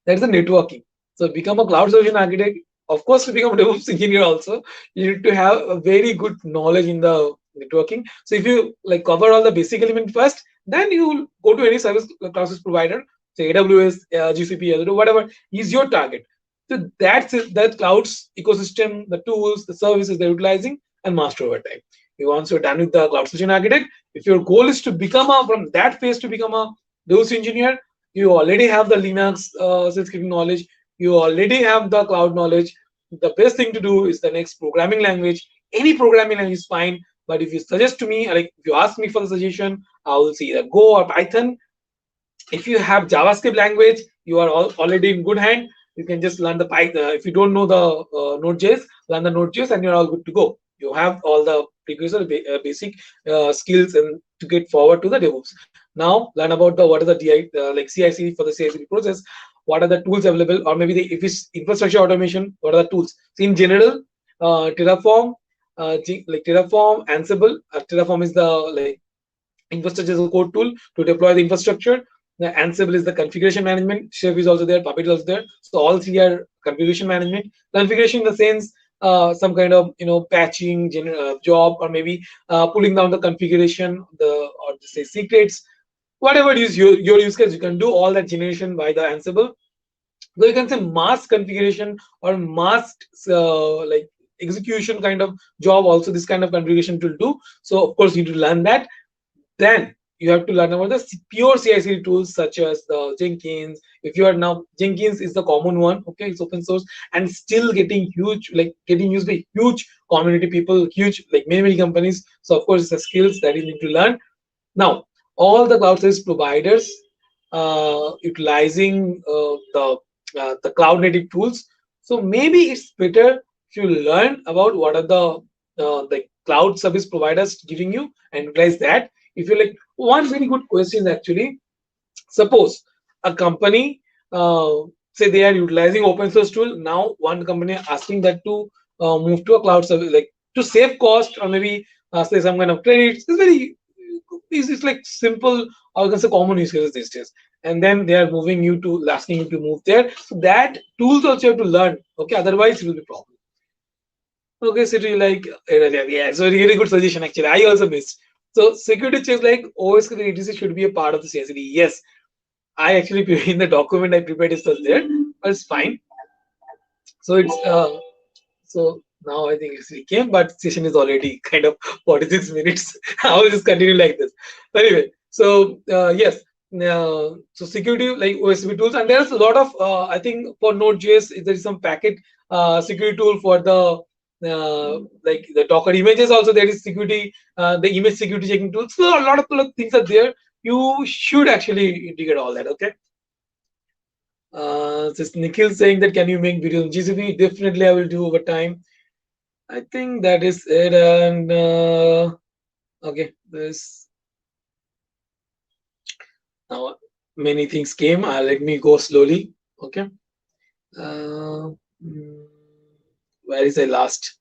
that is the networking. So become a cloud solution architect. Of course, to become a DevOps engineer also, you need to have a very good knowledge in the networking. So if you like cover all the basic element first, then you will go to any service cloud service provider, say AWS, GCP, Azure, whatever is your target. So that's it, that cloud's ecosystem, the tools, the services they're utilizing, and master over time. Once you're done with the cloud solution architect, if your goal is to become a from that phase to become a DevOps engineer, you already have the Linux scripting knowledge, you already have the cloud knowledge. The best thing to do is the next programming language. Any programming language is fine, but if you suggest to me, like if you ask me for the suggestion, I will say either Go or Python. If you have JavaScript language, you are already in good hand. You can just learn the Python. If you don't know the Node.js, learn the Node.js, and you're all good to go. You have all the precursor basic skills and to get forward to the DevOps. Now learn about the what is the DI like CI/CD for the CI/CD process. What are the tools available, or maybe if it's infrastructure automation, what are the tools? So in general, Terraform, like Terraform, Ansible. Terraform is the like Infrastructure is a code tool to deploy the infrastructure. The Ansible is the configuration management. Chef is also there. Puppet is also there. So all three are configuration management. Configuration in the sense some kind of patching job, or maybe pulling down the configuration, or say secrets, whatever is your use case. You can do all that generation by the Ansible. So you can say mass configuration or mass like execution kind of job. Also, this kind of configuration will do. So of course, you need to learn that. Then you have to learn about the pure CI/CD tools such as the Jenkins. If you are now, Jenkins is the common one, okay, it's open source and still getting huge, like getting used by huge community people, huge, like many companies. So of course, it's the skills that you need to learn. Now, all the cloud service providers utilizing the cloud native tools. So maybe it's better if you learn about what are the cloud service providers giving you and utilize that. If you like, one very good question actually. Suppose a company, say they are utilizing open source tool. Now one company asking that to move to a cloud service, like to save cost, or maybe say some kind of credits. It's very, it's like simple, or you can say common use cases these days. And then they are moving you to, asking you to move there. So that tools also you have to learn. Okay, otherwise it will be problem. Okay, so you like, yeah, so really good suggestion actually. I also missed. So security checks like OS etc should be a part of the CI/CD. Yes, I actually in the document I prepared is there, but it's fine. So it's so now I think it's came, but session is already kind of 46 minutes. I will just continue like this. But anyway, so yes, so security like OSP tools, and there's a lot of I think for Node.js there is some packet security tool for the like the Docker images. Also there is security, the image security checking tools. So a lot of things are there. You should actually integrate all that. Okay. Just Nikhil saying that can you make videos on GCP? Definitely, I will do over time. I think that is it. And okay, there's now many things came. Let me go slowly. Okay. Uh, mm, where is I last?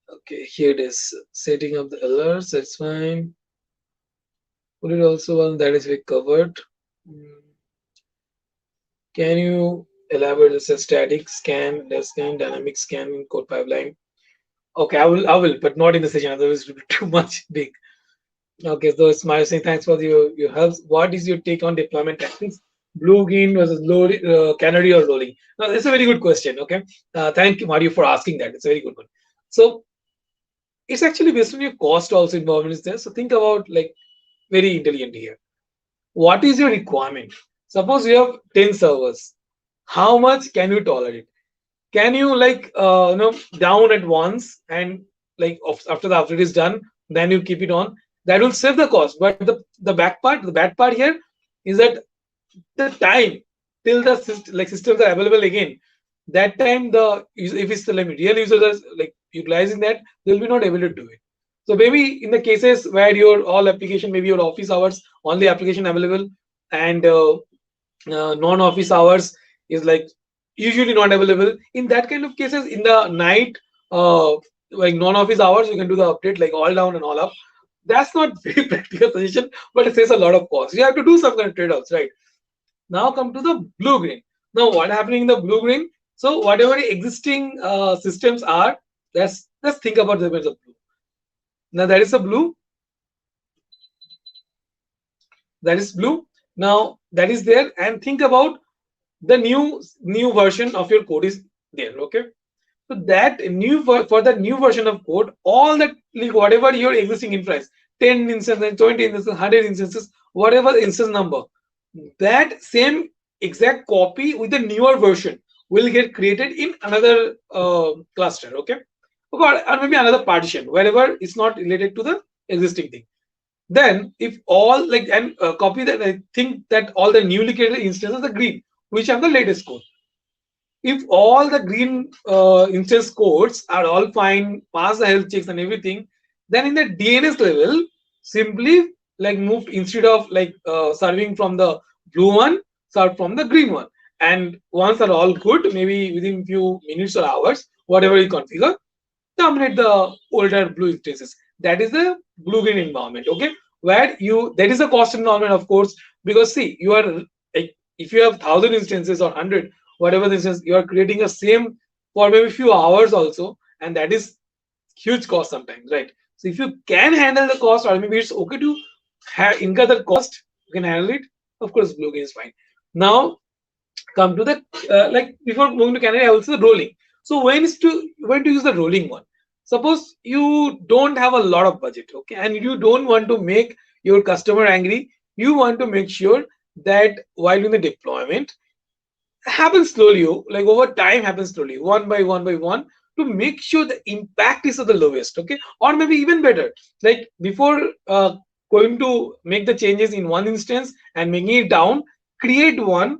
Okay, here it is. Setting up the alerts. That's fine. Put it also one that is we covered. Mm, Can you elaborate this as static scan, scan, dynamic scan in code pipeline? Okay, I will, but not in the session. Otherwise, it will be too much big. Okay, so Smile saying thanks for your help. What is your take on deployment tactics? Blue, green versus low, canary or rolling? Now, that's a very good question. Okay, thank you, Mario, for asking that. It's a very good one. So it's actually based on your cost also involvement is there. So think about like very intelligent here. What is your requirement? Suppose you have 10 servers. How much can you tolerate? Can you like down at once, and like after the update is done, then you keep it on? That will save the cost. But the back part, the bad part here is that the time till the systems are available again, that time if it's the like, real users are like utilizing that, they'll be not able to do it. So maybe in the cases where your all application, maybe your office hours, only application available, and non-office hours is like usually not available. In that kind of cases, in the night, like non-office hours, you can do the update like all down and all up. That's not very practical suggestion, but it saves a lot of cost. You have to do some kind of trade-offs, right? Now come to the blue-green. Now what happening in the blue-green? So whatever existing systems are, let's think about the blue. Now that is a blue. That is blue. Now that is there, and think about the new version of your code is there. Okay, so that new for the new version of code, all that like whatever your existing infra, 10 instances, 20 instances, 100 instances, whatever instance number, that same exact copy with the newer version will get created in another cluster. Okay, or maybe another partition wherever it's not related to the existing thing. Then if all like and copy that, I think that all the newly created instances are green, which have the latest code. If all the green instance codes are all fine, pass the health checks and everything, then in the DNS level, simply like move instead of like serving from the blue one, serve from the green one. And once are all good, maybe within few minutes or hours, whatever you configure, terminate the older blue instances. That is the blue-green environment. Okay. where there is a cost involvement, of course, because see, you are like, if you have 1,000 instances or 100, whatever the instance, you are creating a same for maybe few hours also, and that is huge cost sometimes, right? So if you can handle the cost, or maybe it's okay to incur the cost, you can handle it. Of course, blue is fine. Now come to the like before moving to Canada, also the rolling. So when to use the rolling one? Suppose you don't have a lot of budget, okay, and you don't want to make your customer angry. You want to make sure that while doing the deployment, happens slowly, like over time happens slowly, one by one, to make sure the impact is at the lowest, okay, or maybe even better, like before going to make the changes in one instance and making it down, create one,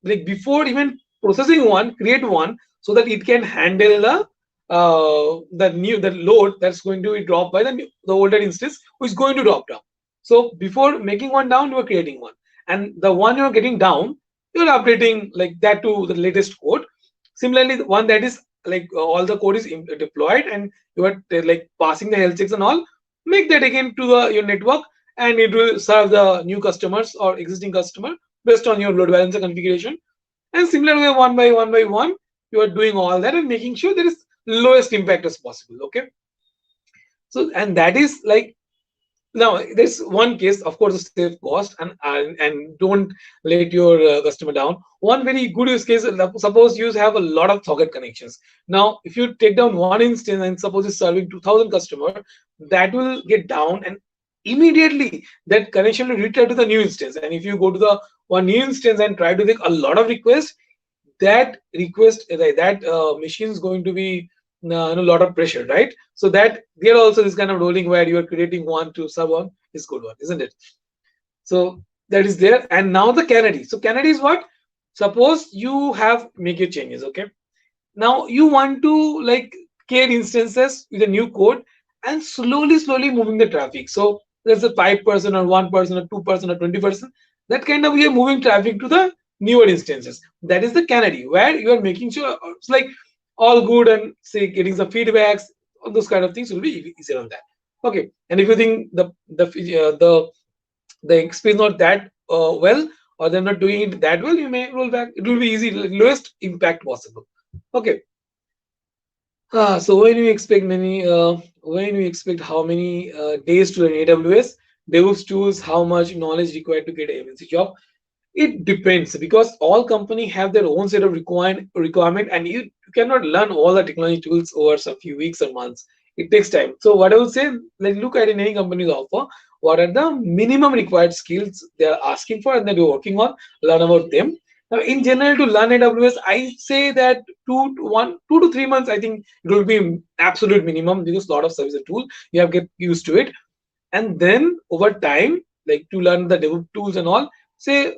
like before even processing one, create one, so that it can handle the load that's going to be dropped by the older instance, which is going to drop down. So before making one down, you are creating one, and the one you're getting down, you're updating like that to the latest code. Similarly, the one that is like all the code is deployed and you are like passing the health checks and all, make that again to your network, and it will serve the new customers or existing customer based on your load balancer configuration. And similar way, one by one, you are doing all that and making sure there is lowest impact as possible, okay. So, and that is like, now there's one case, of course, save cost, and don't let your customer down. One very good use case, suppose you have a lot of socket connections. Now if you take down one instance and suppose it's serving 2,000 customer, that will get down, and immediately that connection will return to the new instance. And if you go to the one new instance and try to take a lot of requests, that request that machine is going to be a lot of pressure, right? So that there also this kind of rolling where you are creating one to sub one is good one, isn't it? So that is there. And now the canary. So canary is what? Suppose you have make your changes, okay. Now you want to like create instances with a new code and slowly moving the traffic. So there's a 5% or 1% or 2% or 20%. That kind of, we are moving traffic to the newer instances. That is the canary, where you are making sure it's like all good and say getting some feedbacks, all those kind of things will be easier on that. Okay. And if you think the experience not that well, or they're not doing it that well, you may roll back. It will be easy, lowest impact possible. Okay. So when you expect how many days to an AWS DevOps tools, how much knowledge required to get an MNC job? It depends, because all companies have their own set of requirement, and you cannot learn all the technology tools over a few weeks or months. It takes time. So what I would say, like look at in any company's offer, what are the minimum required skills they are asking for and that you're working on, learn about them. Now, in general, to learn AWS, I say that 2 to 3 months, I think it will be absolute minimum, because a lot of service tool, you have to get used to it. And then over time, like to learn the dev tools and all, say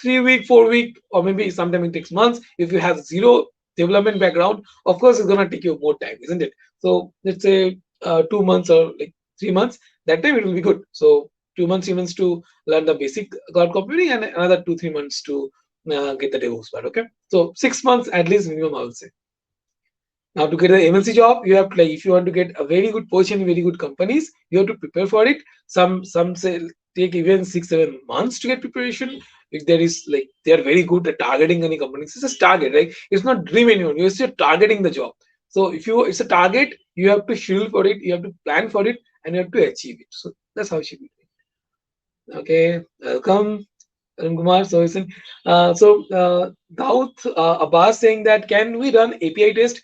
3 week, 4 week, or maybe sometimes it takes months. If you have zero development background, of course it's gonna take you more time, isn't it? So let's say 2 months or like 3 months. That time it will be good. So 2 months, 3 months to learn the basic cloud computing, and another 2 3 months to get the DevOps part. Okay, so 6 months at least minimum, I would say. Now to get an MNC job, you have to, like, if you want to get a very good position in very good companies, you have to prepare for it. Some say take even 6 7 months to get preparation. If there is like they are very good at targeting any companies, it's a target, right? It's not dream anyone. You're still targeting the job. So if you it's a target, you have to schedule for it, you have to plan for it, and you have to achieve it. So that's how it should be. Okay, welcome. Kumar, so listen, Daud Abbas saying that can we run API test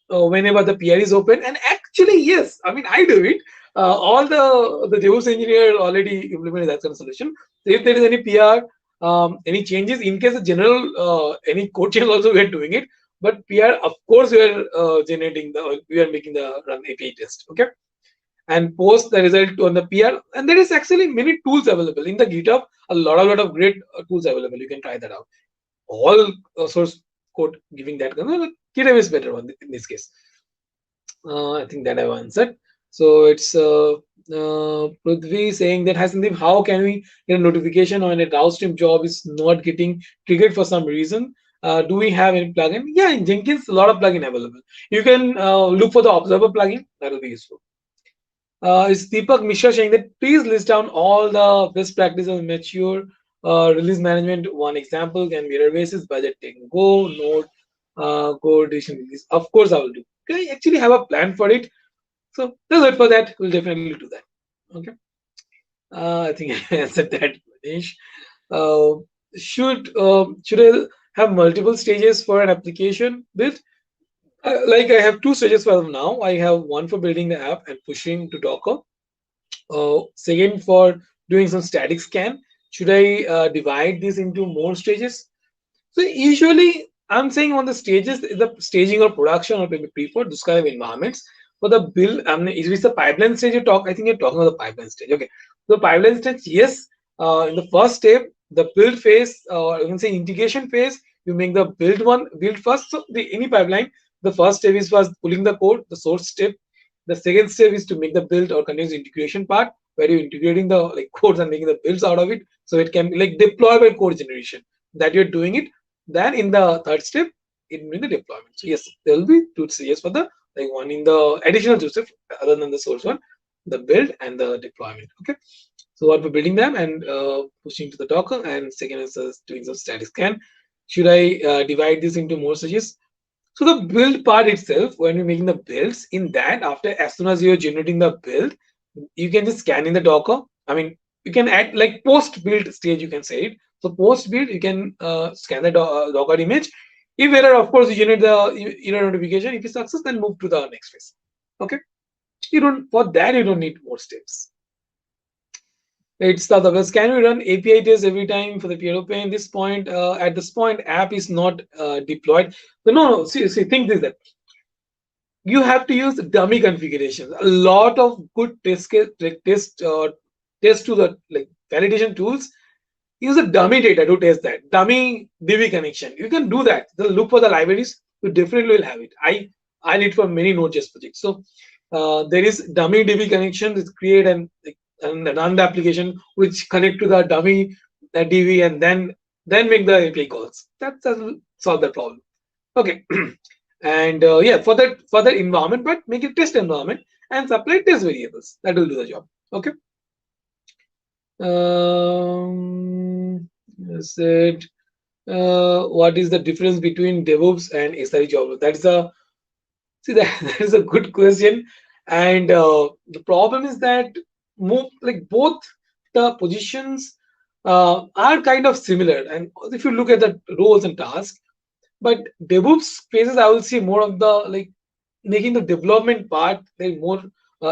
whenever the PR is open? And actually, yes. I mean, I do it. All the DevOps engineer already implemented that kind of solution. So if there is any PR, any changes, in case of general any code change, also we are doing it. But PR, of course, we are we are making the run API test. Okay, and post the result on the PR. And there is actually many tools available in the GitHub. A lot of great tools available. You can try that out. All source code giving that. GitHub is better one in this case. I think that I've answered. So it's Prithvi saying that, has Sandeep, how can we get a notification when a downstream job is not getting triggered for some reason? Do we have any plugin? Yeah, in Jenkins, a lot of plugin available. You can look for the observer plugin. That will be useful. Is Deepak Mishra saying that please list down all the best practices of mature release management. One example can be basis, budget taking go, node, coordination release. Of course, I will do. Okay, I actually have a plan for it. So let's wait for that. We'll definitely do that. Okay. I think I answered that, Manish. Uh, should I have multiple stages for an application build? Like I have two stages for them now. I have one for building the app and pushing to Docker. Second, for doing some static scan. Should I divide this into more stages? So usually, I'm saying on the stages, the staging or production or maybe pre those kind of environments. For the build, I mean, is this the pipeline stage you talk? I think you're talking about the pipeline stage. Okay, the pipeline stage, yes. In the first step, the build phase, or you can say integration phase, you make the build first. So the any pipeline, the first step is first pulling the code, the source step. The second step is to make the build or continuous integration part, where you're integrating the like codes and making the builds out of it, so it can be like deployable code generation that you're doing it. Then in the third step, it will be the deployment. So yes, there will be two stages for the like one in the additional two steps other than the source one, the build and the deployment. Okay. So what we're building them and pushing to the Docker, and second is doing some static scan. Should I divide this into more stages? So the build part itself, when you're making the builds, in that after as soon as you're generating the build, you can just scan in the Docker. I mean, you can add like post build stage, you can say it. So post build, you can scan the Docker image. If error, of course, you generate the error notification. If it's success, then move to the next phase. Okay. You don't for that you don't need more steps. It's the other. Can we run API tests every time for the PLOPay? This point, at this point, app is not deployed. So no, see, think this that you have to use dummy configurations. A lot of good test to the like validation tools use a dummy data to test that dummy DB connection. You can do that. The look for the libraries, you definitely will have it. I did for many Node.js projects. So there is dummy DB connection that create and run the application which connect to the dummy DB and then make the API calls. That will solve the problem. Okay. And yeah, for that environment, but make it test environment and supply test variables. That will do the job. Okay. Said, what is the difference between DevOps and SRE job? That is a that is a good question, and the problem is that like both the positions are kind of similar, and if you look at the roles and tasks, but DevOps phases I will see more of the like making the development part there more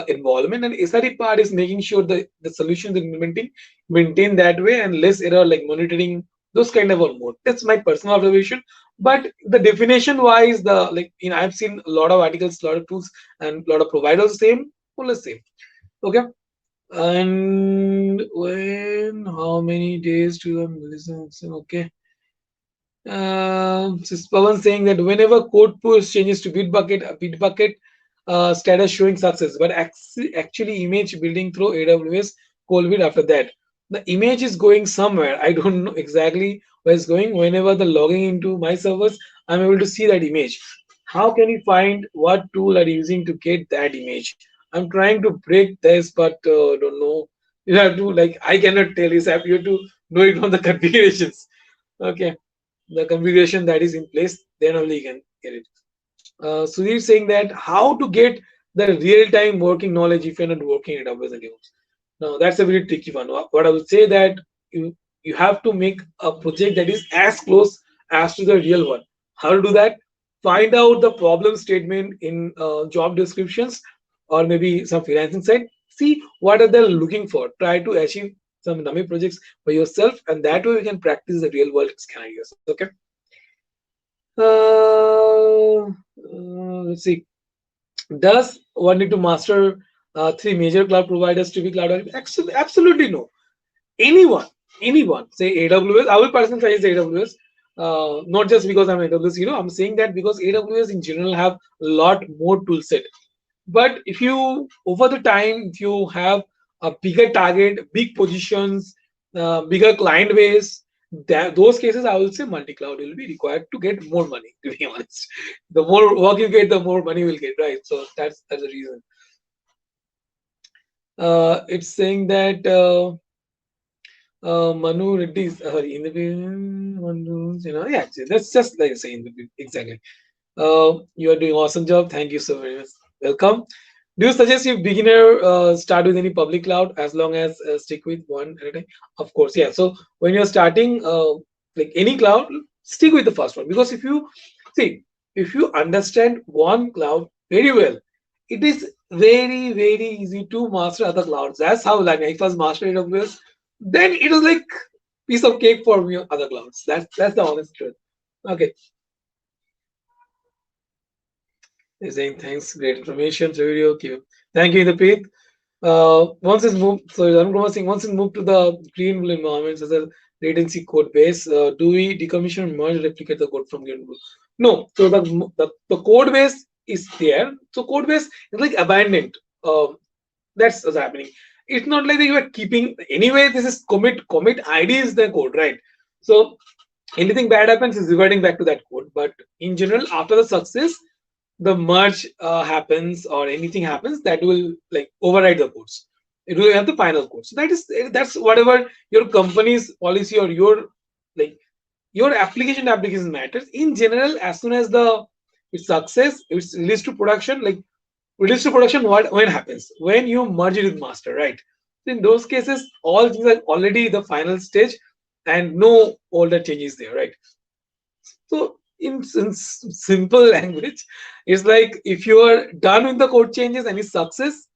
involvement, and SRE part is making sure the solutions implementing maintain that way and less error like monitoring those kind of or more. That's my personal observation. But the definition wise, the like I've seen a lot of articles, a lot of tools, and a lot of providers same, more or less same. Okay. And when how many days to listen? Okay. Pawan saying that whenever code push changes to Bitbucket status showing success, but actually image building through AWS Colbit after that. The image is going somewhere. I don't know exactly where it's going. Whenever the logging into my servers, I'm able to see that image. How can you find what tool are you using to get that image? I'm trying to break this, but don't know. You have to like I cannot tell you. So you have to know it from the configurations. Okay, the configuration that is in place, then only you can get it. Sudhir saying that how to get the real-time working knowledge if you're not working at AWS and DevOps. Now that's a very tricky one. What I would say that you have to make a project that is as close as to the real one. How to do that? Find out the problem statement in job descriptions or maybe some freelancing site. See what are they looking for. Try to achieve some dummy projects by yourself, and that way you can practice the real world scenarios. Okay. Let's see. Does one need to master three major cloud providers to be cloud? Absolutely no. Anyone, say AWS. I will personally suggest AWS. Not just because I'm AWS, I'm saying that because AWS in general have a lot more tool set. But if you over the time, if you have a bigger target, big positions, bigger client base, those cases I will say multi-cloud will be required to get more money. To be honest, the more work you get, the more money you will get, right? So that's the reason. It's saying that Manu Reddy is sorry in the yeah, that's just like I say in the exactly. You are doing awesome job. Thank you so very much. Welcome. Do you suggest if beginner start with any public cloud as long as stick with one at a time? Of course, yeah. So when you're starting like any cloud, stick with the first one because if you see, if you understand one cloud very well, it is very easy to master other clouds. That's how like I first mastered AWS. Then it was like piece of cake for me on other clouds. That's the honest truth. Okay, he's saying thanks, great information, video. Okay, thank you, Indrapreet. Once it's moved, so I'm saying once it's moved to the green blue environments as a latency code base, do we decommission and merge replicate the code from green blue? No. So the code base is there. So code base is like abandoned. That's what's happening. It's not like that you are keeping anyway. This is commit ID is the code, right? So anything bad happens is reverting back to that code. But in general, after the success, the merge happens or anything happens that will like override the codes. It will have the final code. So that's whatever your company's policy or your like your application matters. In general, as soon as the it's success, it's released to production. Like release to production, what when happens when you merge it with master, right? So in those cases, all things are already the final stage, and no older changes there, right? So in simple language, it's like if you are done with the code changes and it's success,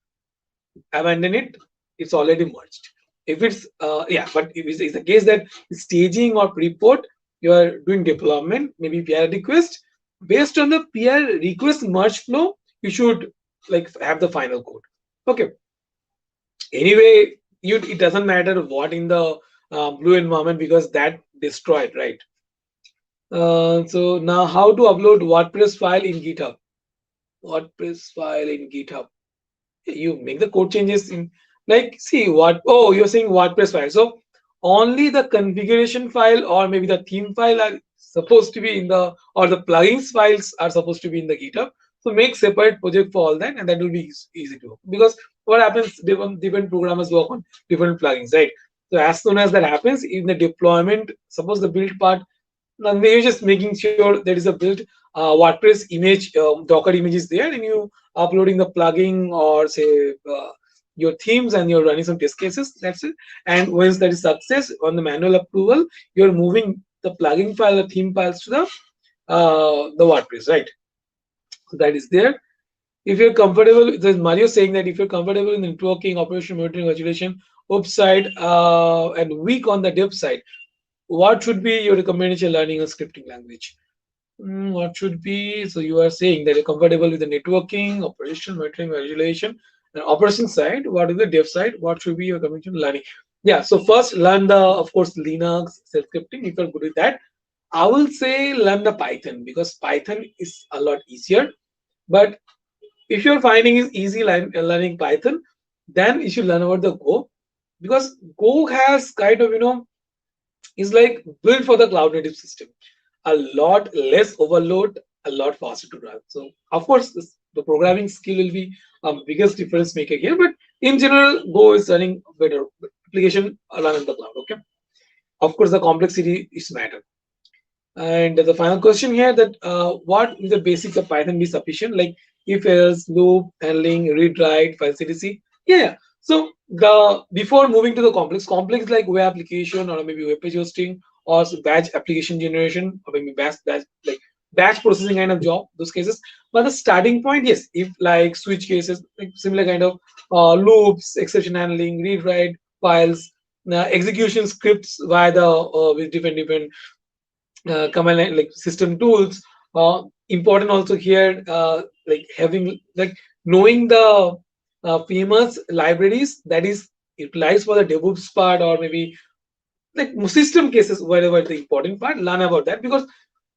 abandon it. It's already merged. If it's yeah, but if it's the case that staging or pre-port, you are doing deployment, maybe PR request. Based on the PR request merge flow, you should like have the final code. Okay. Anyway, it doesn't matter what in the blue environment because that destroyed, right? So now how to upload WordPress file in GitHub? WordPress file in GitHub. You make the code changes in like see what oh you're saying WordPress file. So only the configuration file or maybe the theme file are supposed to be in the or the plugins files are supposed to be in the GitHub. So make separate project for all that and that will be easy to work. Because what happens different programmers work on different plugins, right? So as soon as that happens in the deployment, suppose the build part, now you're just making sure there is a build WordPress image, Docker image is there, and you uploading the plugin or say your themes, and you're running some test cases. That's it. And once that is success on the manual approval, you're moving the plugin file, the theme files to the WordPress, right? So that is there. If you're comfortable, there's Mario saying that if you're comfortable in networking, operation, monitoring, virtualization, ops side, and weak on the dev side, what should be your recommendation learning a scripting language? What should be? So you are saying that you're comfortable with the networking, operation, monitoring, visualization, and operation side. What is the dev side? What should be your recommendation learning? Yeah. So first learn the, of course, Linux self scripting. If you're good with that, I will say learn the Python because Python is a lot easier. But if you're finding it easy learning Python, then you should learn about the Go because Go has kind of is like built for the cloud native system. A lot less overload, a lot faster to run. So of course, the programming skill will be biggest difference maker here. But in general, Go is running better application run in the cloud. Okay. Of course, the complexity is matter. And the final question here that what is the basics of Python be sufficient? Like if else, loop, handling, read write, file cdc. Yeah. So the before moving to the complex like web application or maybe web page hosting or batch application generation or maybe batch processing kind of job, those cases. But the starting point, yes, if like switch cases, like similar kind of loops, exception handling, read write files, execution scripts via the with different command line like system tools. Important also here, like having like knowing the famous libraries that is utilized for the DevOps part or maybe like system cases wherever the important part. Learn about that because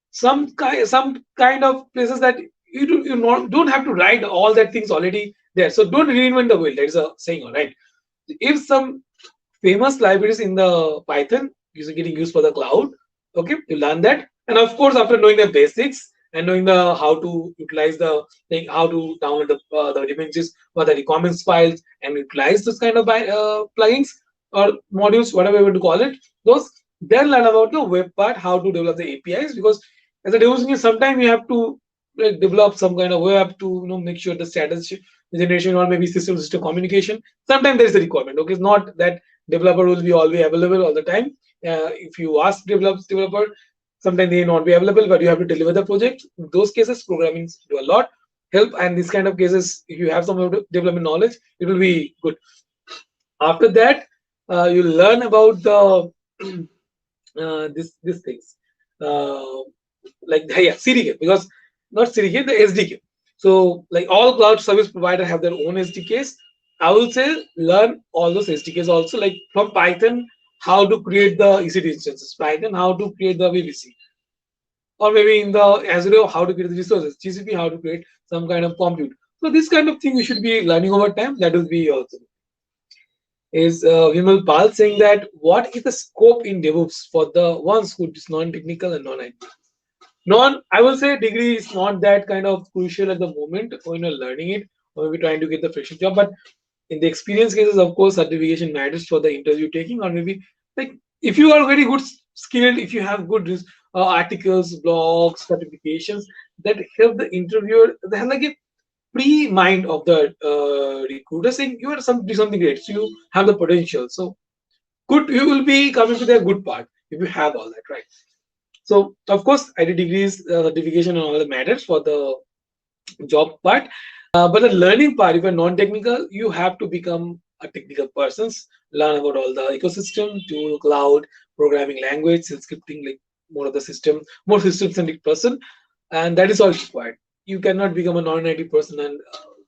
some kind of places that don't have to write all that things already there. So don't reinvent the wheel. That is a saying, all right. If some famous libraries in the Python is getting used for the cloud. Okay, you learn that, and of course, after knowing the basics, and knowing the how to utilize the like how to download the images or the requirements files and utilize this kind of plugins or modules, whatever you want to call it. Those then learn about the web part, how to develop the APIs, because as a developer engineer, sometimes you have to like develop some kind of web to make sure the status generation or maybe system to system communication. Sometimes there is a requirement. Okay, it's not that developer will be always available all the time. If you ask developer, sometimes they may not be available, but you have to deliver the project. In those cases, programming do a lot help, and these kind of cases, if you have some development knowledge, it will be good. After that, you learn about the this things uh, like yeah, CDK, because not CDK, the SDK. So like all cloud service provider have their own SDKs. I will say learn all those SDKs also, like from Python how to create the EC2 instances, Python how to create the VPC, or maybe in the Azure how to create the resources, GCP how to create some kind of compute. So this kind of thing you should be learning over time. That will be also is Vimal Pal saying that what is the scope in DevOps for the ones who is non-technical and non-IT? I will say degree is not that kind of crucial at the moment when you're learning it or maybe trying to get the freshest job. But in the experience cases, of course, certification matters for the interview taking, or maybe like if you are very good skilled, if you have good articles, blogs, certifications that help the interviewer, they have like a pre-mind of the recruiter saying you are do something great, so you have the potential. So good, you will be coming to the good part if you have all that, right? So of course, IT degrees, certification, and all that matters for the job part. But the learning part, if you're non-technical, you have to become a technical person, learn about all the ecosystem, tool, cloud, programming language, scripting, like more of the system, more system-centric person, and that is all required. You cannot become a non-IT person and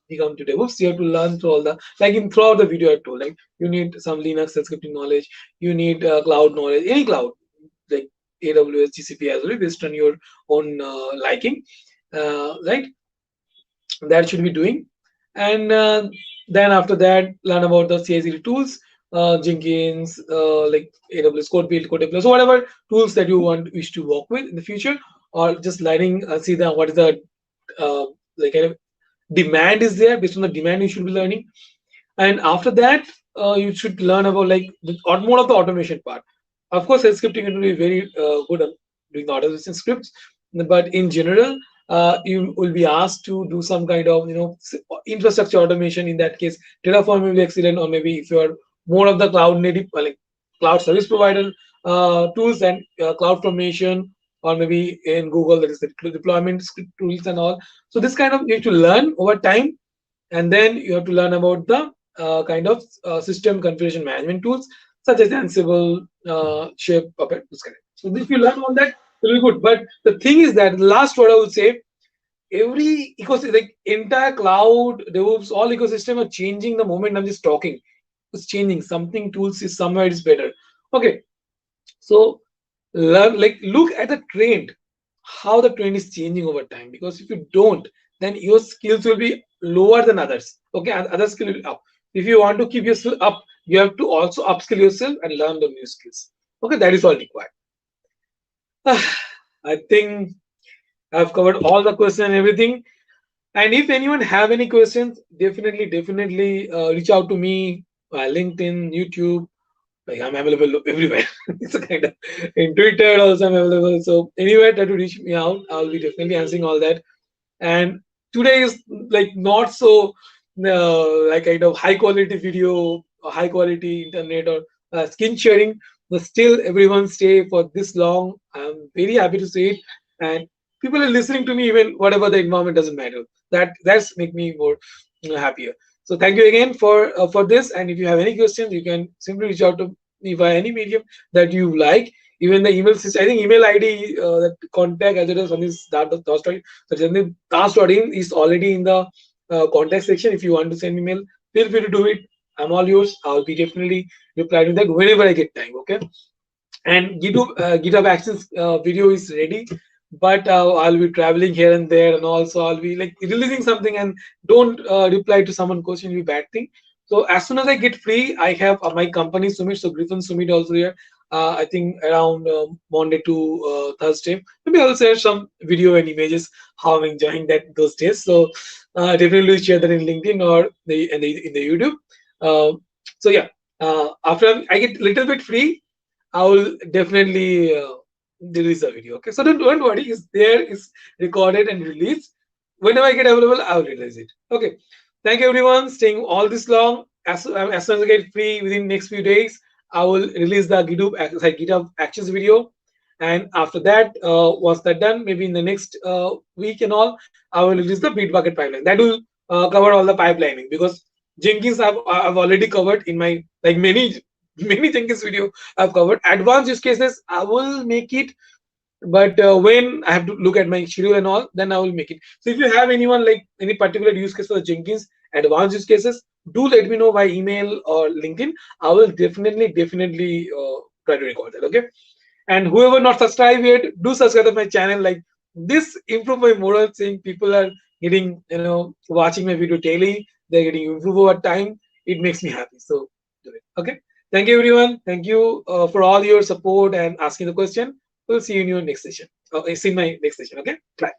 become to DevOps. You have to learn through all the like in throughout the video I told, like you need some Linux and scripting knowledge, you need cloud knowledge, any cloud like AWS, GCP, Azure, based on your own liking, right? That should be doing. And then after that, learn about the CI/CD tools, Jenkins, like AWS Code Build, Code Deploy, so whatever tools that you wish to work with in the future, or just learning, see the what is the like kind of demand is there. Based on the demand, you should be learning. And after that, you should learn about like the more of the automation part. Of course, scripting will be very good at doing the automation scripts, but in general, you will be asked to do some kind of infrastructure automation. In that case, Terraform will be excellent, or maybe if you are more of the cloud native, like cloud service provider tools and cloud formation, or maybe in Google, that is the deployment script tools and all. So this kind of you have to learn over time, and then you have to learn about the kind of system configuration management tools such as Ansible, Shape, Puppet, this kind of. So if you learn all that, it will be good. But the thing is that the last word I would say, every ecosystem, like entire cloud, DevOps, all ecosystem are changing the moment I'm just talking. It's changing. Something tools is somewhere is better. Okay, so learn, like look at the trend, how the trend is changing over time. Because if you don't, then your skills will be lower than others. Okay, and other skill will be up. If you want to keep your skill up, you have to also upskill yourself and learn the new skills. Okay, that is all required. I think I've covered all the questions and everything. And if anyone have any questions, definitely reach out to me via LinkedIn, YouTube. Like I'm available everywhere. It's a kind of in Twitter also I'm available. So anywhere try to reach me out, I'll be definitely answering all that. And today is like not so like kind of high quality video or high quality internet or skin sharing, but still everyone stay for this long. I'm very happy to see it, and people are listening to me even whatever the environment doesn't matter. That's make me more happier. So thank you again for this. And if you have any questions, you can simply reach out to me via any medium that you like. Even the email system, I think email ID that contact as it is on this task.in is already in the contact section. If you want to send email, feel free to do it. I'm all yours. I'll be definitely replying to that whenever I get time. Okay. And GitHub Actions video is ready, but I'll be traveling here and there, and also I'll be like releasing something and don't reply to someone question will be bad thing. So as soon as I get free, I have my company Sumit, so Griffin Sumit also here. I think around Monday to Thursday. Maybe I'll share some video and images how I'm enjoying that those days. So definitely share that in LinkedIn or in the YouTube. So yeah, after I get a little bit free, I will definitely release a video. Okay, so don't worry. It's there. It's recorded and released. Whenever I get available, I will release it. Okay. Thank you everyone staying all this long. As soon as I get free within next few days, I will release the GitHub Actions video. And after that, once that done, maybe in the next week and all, I will release the Bitbucket pipeline. That will cover all the pipelining because Jenkins I've already covered in my like many many Jenkins video I've covered. Advanced use cases I will make it, but when I have to look at my schedule and all, then I will make it. So if you have anyone like any particular use case for the Jenkins advanced use cases, do let me know by email or LinkedIn. I will definitely try to record that. Okay. And whoever not subscribed yet, do subscribe to my channel. Like this improve my moral, saying people are getting watching my video daily. They're getting improved over time. It makes me happy. So do it. Okay. Thank you everyone. Thank you for all your support and asking the question. We'll see you in your next session. See you in my next session. Okay. Bye.